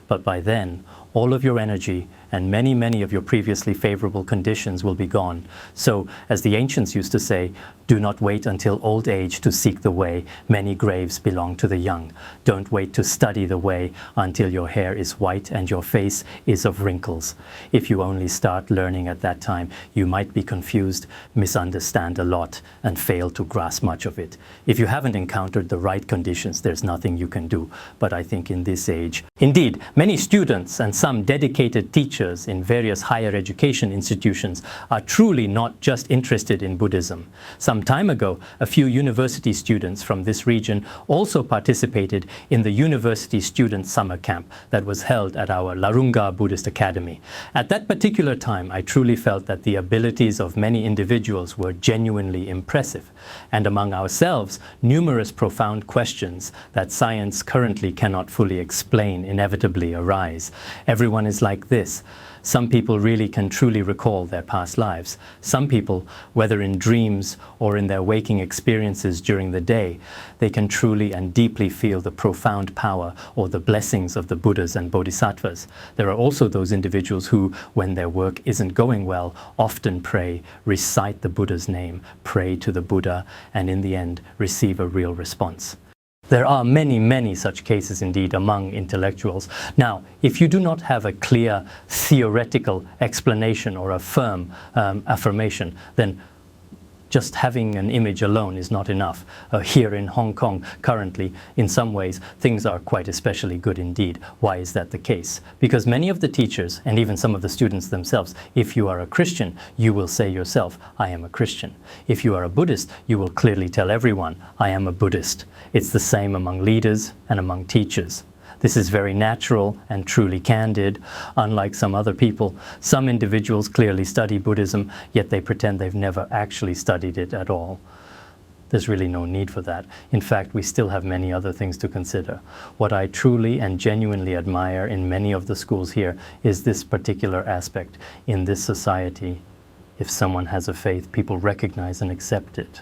But by then, all of your energy and many of your previously favorable conditions will be gone. So, as the ancients used to say, do not wait until old age to seek the way. Many graves belong to the young. Don't wait to study the way until your hair is white and your face is of wrinkles. If you only start learning at that time, you might be confused, misunderstand a lot, and fail to grasp much of it. If you haven't encountered the right conditions, there's nothing you can do. But I think in this age, indeed, many students and some dedicated teachers in various higher education institutions are truly not just interested in Buddhism. Some time ago, a few university students from this region also participated in the University Student Summer Camp that was held at our Larunga Buddhist Academy. At that particular time, I truly felt that the abilities of many individuals were genuinely impressive. And among ourselves, numerous profound questions that science currently cannot fully explain inevitably arise. Everyone is like this. Some people really can truly recall their past lives. Some people, whether in dreams or in their waking experiences during the day, they can truly and deeply feel the profound power or the blessings of the Buddhas and Bodhisattvas. There are also those individuals who, when their work isn't going well, often pray, recite the Buddha's name, pray to the Buddha, and in the end, receive a real response. There are many such cases indeed among intellectuals. Now, if you do not have a clear theoretical explanation or a firm affirmation, then just having an image alone is not enough. Here in Hong Kong, currently, in some ways, things are quite especially good indeed. Why is that the case? Because many of the teachers, and even some of the students themselves, if you are a Christian, you will say yourself, I am a Christian. If you are a Buddhist, you will clearly tell everyone, I am a Buddhist. It's the same among leaders and among teachers. This is very natural and truly candid, unlike some other people. Some individuals clearly study Buddhism, yet they pretend they've never actually studied it at all. There's really no need for that. In fact, we still have many other things to consider. What I truly and genuinely admire in many of the schools here is this particular aspect. In this society, if someone has a faith, people recognize and accept it.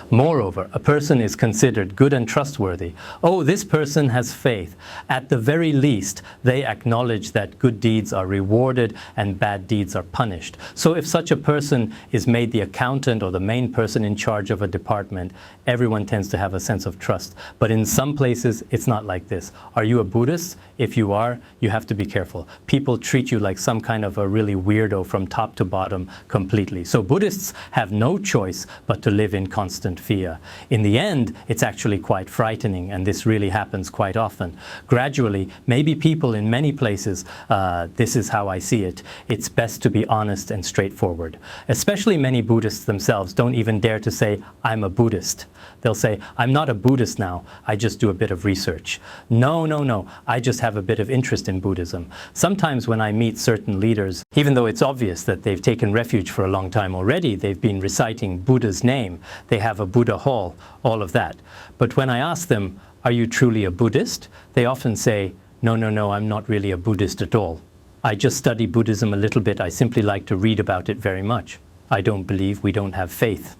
Moreover, a person is considered good and trustworthy. Oh, this person has faith. At the very least, they acknowledge that good deeds are rewarded and bad deeds are punished. So if such a person is made the accountant or the main person in charge of a department, everyone tends to have a sense of trust. But in some places, it's not like this. Are you a Buddhist? If you are, you have to be careful. People treat you like some kind of a really weirdo from top to bottom completely. So Buddhists have no choice but to live in constant fear. In the end, it's actually quite frightening, and this really happens quite often. Gradually, maybe people in many places, this is how I see it, it's best to be honest and straightforward. Especially many Buddhists themselves don't even dare to say, I'm a Buddhist. They'll say, I'm not a Buddhist now, I just do a bit of research. No, I just have a bit of interest in Buddhism. Sometimes when I meet certain leaders, even though it's obvious that they've taken refuge for a long time already, they've been reciting Buddha's name, they have a Buddha hall, all of that. But when I ask them, are you truly a Buddhist? They often say, no, I'm not really a Buddhist at all. I just study Buddhism a little bit, I simply like to read about it very much. I don't believe, we don't have faith.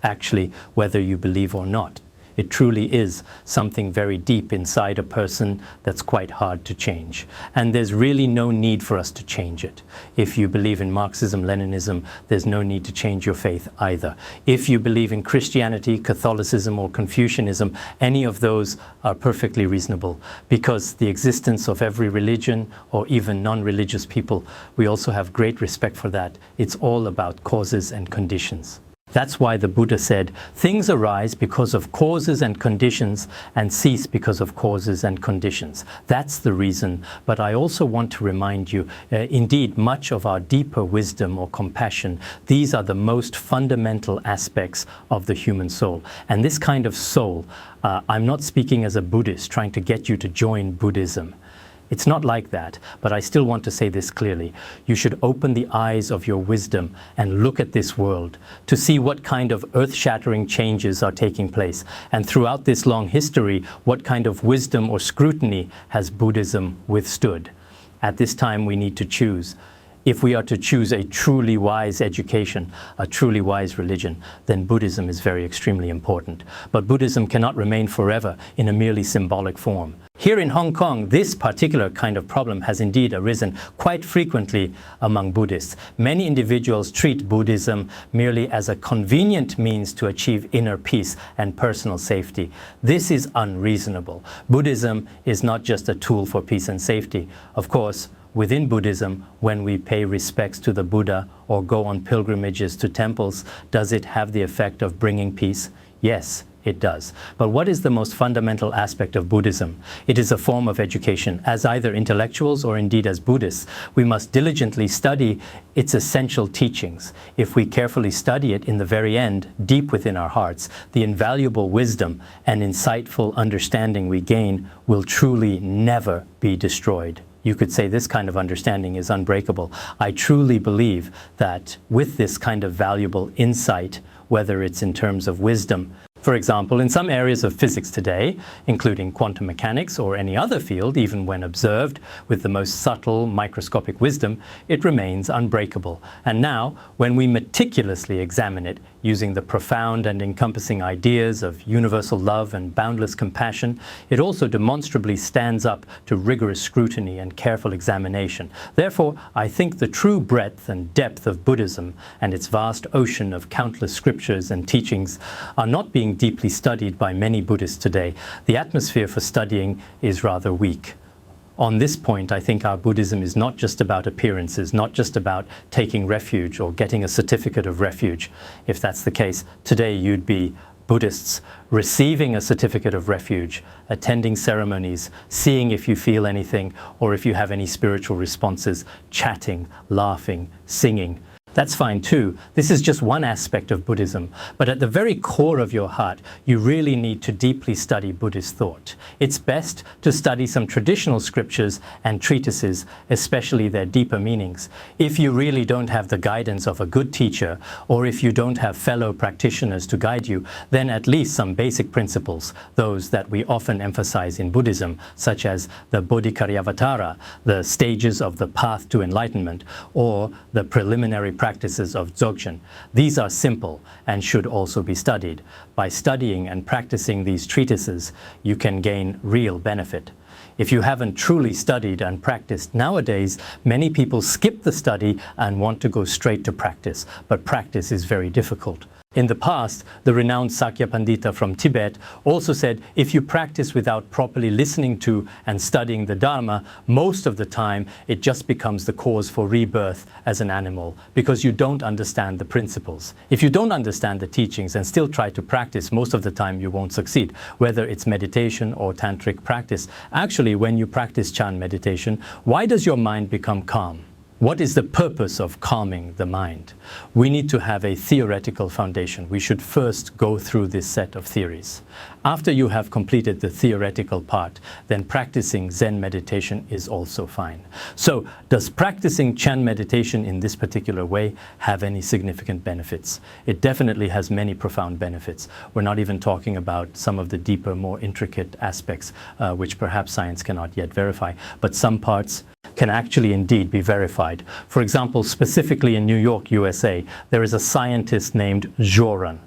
Actually, whether you believe or not, it truly is something very deep inside a person that's quite hard to change. And there's really no need for us to change it. If you believe in Marxism, Leninism, there's no need to change your faith either. If you believe in Christianity, Catholicism, or Confucianism, any of those are perfectly reasonable, because the existence of every religion, or even non-religious people, we also have great respect for that. It's all about causes and conditions. That's why the Buddha said, things arise because of causes and conditions and cease because of causes and conditions. That's the reason. But I also want to remind you, indeed, much of our deeper wisdom or compassion, these are the most fundamental aspects of the human soul. And this kind of soul, I'm not speaking as a Buddhist trying to get you to join Buddhism. It's not like that, but I still want to say this clearly. You should open the eyes of your wisdom and look at this world to see what kind of earth-shattering changes are taking place. And throughout this long history, what kind of wisdom or scrutiny has Buddhism withstood? At this time, we need to choose. If we are to choose a truly wise education, a truly wise religion, then Buddhism is very extremely important. But Buddhism cannot remain forever in a merely symbolic form. Here in Hong Kong, this particular kind of problem has indeed arisen quite frequently among Buddhists. Many individuals treat Buddhism merely as a convenient means to achieve inner peace and personal safety. This is unreasonable. Buddhism is not just a tool for peace and safety. Of course, within Buddhism, when we pay respects to the Buddha or go on pilgrimages to temples, does it have the effect of bringing peace? Yes, it does. But what is the most fundamental aspect of Buddhism? It is a form of education. As either intellectuals or indeed as Buddhists, we must diligently study its essential teachings. If we carefully study it, in the very end, deep within our hearts, the invaluable wisdom and insightful understanding we gain will truly never be destroyed. You could say this kind of understanding is unbreakable. I truly believe that with this kind of valuable insight, whether it's in terms of wisdom, for example, in some areas of physics today, including quantum mechanics or any other field, even when observed with the most subtle microscopic wisdom, it remains unbreakable. And now, when we meticulously examine it, using the profound and encompassing ideas of universal love and boundless compassion, it also demonstrably stands up to rigorous scrutiny and careful examination. Therefore, I think the true breadth and depth of Buddhism and its vast ocean of countless scriptures and teachings are not being deeply studied by many Buddhists today. The atmosphere for studying is rather weak. On this point, I think our Buddhism is not just about appearances, not just about taking refuge or getting a certificate of refuge. If that's the case, today you'd be Buddhists receiving a certificate of refuge, attending ceremonies, seeing if you feel anything or if you have any spiritual responses, chatting, laughing, singing. That's fine too. This is just one aspect of Buddhism. But at the very core of your heart, you really need to deeply study Buddhist thought. It's best to study some traditional scriptures and treatises, especially their deeper meanings. If you really don't have the guidance of a good teacher, or if you don't have fellow practitioners to guide you, then at least some basic principles, those that we often emphasize in Buddhism, such as the Bodhicaryavatara, the stages of the path to enlightenment, or the preliminary practices of Dzogchen. These are simple and should also be studied. By studying and practicing these treatises, you can gain real benefit. If you haven't truly studied and practiced nowadays, many people skip the study and want to go straight to practice, but practice is very difficult. In the past, the renowned Sakya Pandita from Tibet also said, if you practice without properly listening to and studying the Dharma, most of the time it just becomes the cause for rebirth as an animal, because you don't understand the principles. If you don't understand the teachings and still try to practice, most of the time you won't succeed, whether it's meditation or tantric practice. Actually, when you practice Chan meditation, why does your mind become calm? What is the purpose of calming the mind? We need to have a theoretical foundation. We should first go through this set of theories. After you have completed the theoretical part, then practicing Zen meditation is also fine. So, does practicing Chan meditation in this particular way have any significant benefits? It definitely has many profound benefits. We're not even talking about some of the deeper, more intricate aspects, which perhaps science cannot yet verify, but some parts can actually indeed be verified. For example, specifically in New York, USA, there is a scientist named Joran.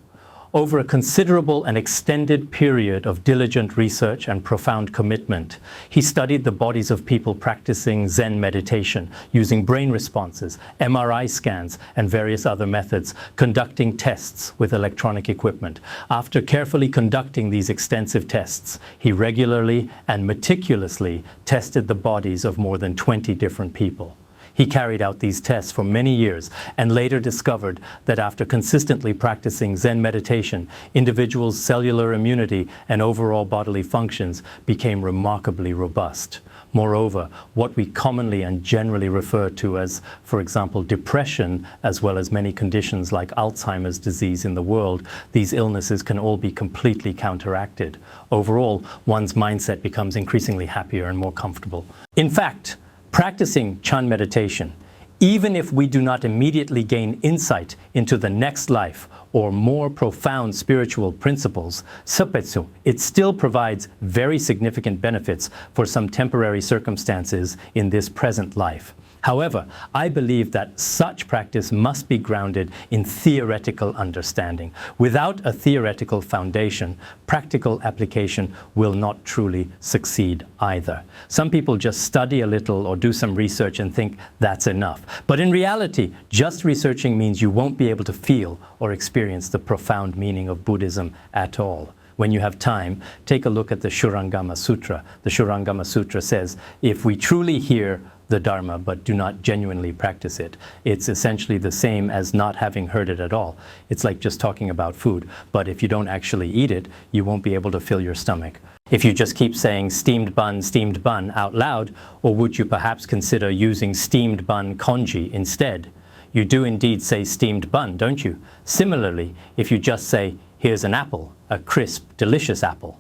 Over a considerable and extended period of diligent research and profound commitment, he studied the bodies of people practicing Zen meditation, using brain responses, MRI scans, and various other methods, conducting tests with electronic equipment. After carefully conducting these extensive tests, he regularly and meticulously tested the bodies of more than 20 different people. He carried out these tests for many years and later discovered that after consistently practicing Zen meditation, individuals' cellular immunity and overall bodily functions became remarkably robust. Moreover, what we commonly and generally refer to as, for example, depression, as well as many conditions like Alzheimer's disease in the world, these illnesses can all be completely counteracted. Overall, one's mindset becomes increasingly happier and more comfortable. In fact, practicing Chan meditation, even if we do not immediately gain insight into the next life or more profound spiritual principles, sepetsu, it still provides very significant benefits for some temporary circumstances in this present life. However, I believe that such practice must be grounded in theoretical understanding. Without a theoretical foundation, practical application will not truly succeed either. Some people just study a little or do some research and think that's enough. But in reality, just researching means you won't be able to feel or experience the profound meaning of Buddhism at all. When you have time, take a look at the Shurangama Sutra. The Shurangama Sutra says, if we truly hear the Dharma but do not genuinely practice it, it's essentially the same as not having heard it at all. It's like just talking about food, but if you don't actually eat it, you won't be able to fill your stomach. If you just keep saying steamed bun out loud, or would you perhaps consider using steamed bun kanji instead? You do indeed say steamed bun, don't you? Similarly, if you just say, here's an apple, a crisp, delicious apple.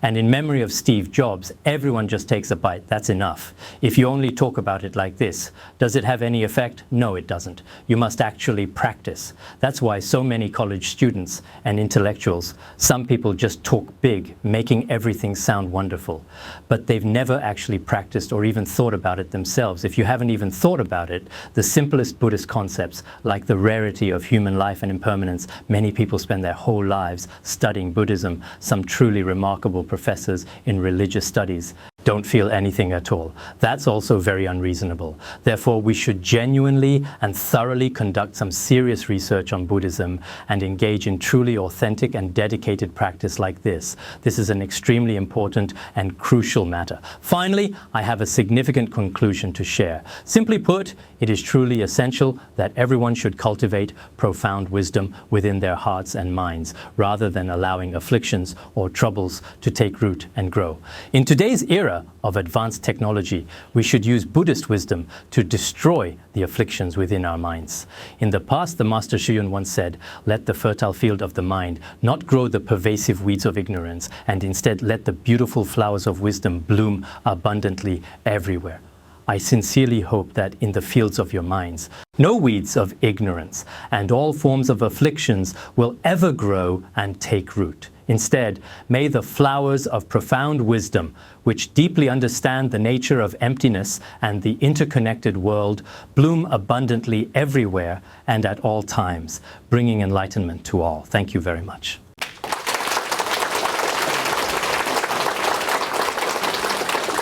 And in memory of Steve Jobs, everyone just takes a bite, that's enough. If you only talk about it like this, does it have any effect? No, it doesn't. You must actually practice. That's why so many college students and intellectuals, some people just talk big, making everything sound wonderful. But they've never actually practiced or even thought about it themselves. If you haven't even thought about it, the simplest Buddhist concepts, like the rarity of human life and impermanence, many people spend their whole lives studying Buddhism, some truly remarkable professors in religious studies don't feel anything at all. That's also very unreasonable. Therefore, we should genuinely and thoroughly conduct some serious research on Buddhism and engage in truly authentic and dedicated practice like this. This is an extremely important and crucial matter. Finally, I have a significant conclusion to share. Simply put, it is truly essential that everyone should cultivate profound wisdom within their hearts and minds, rather than allowing afflictions or troubles to take root and grow. In today's era, era of advanced technology, we should use Buddhist wisdom to destroy the afflictions within our minds. In the past, the Master Hsü Yun once said, "Let the fertile field of the mind not grow the pervasive weeds of ignorance, and instead let the beautiful flowers of wisdom bloom abundantly everywhere." I sincerely hope that in the fields of your minds, no weeds of ignorance and all forms of afflictions will ever grow and take root. Instead, may the flowers of profound wisdom, which deeply understand the nature of emptiness and the interconnected world, bloom abundantly everywhere and at all times, bringing enlightenment to all. Thank you very much.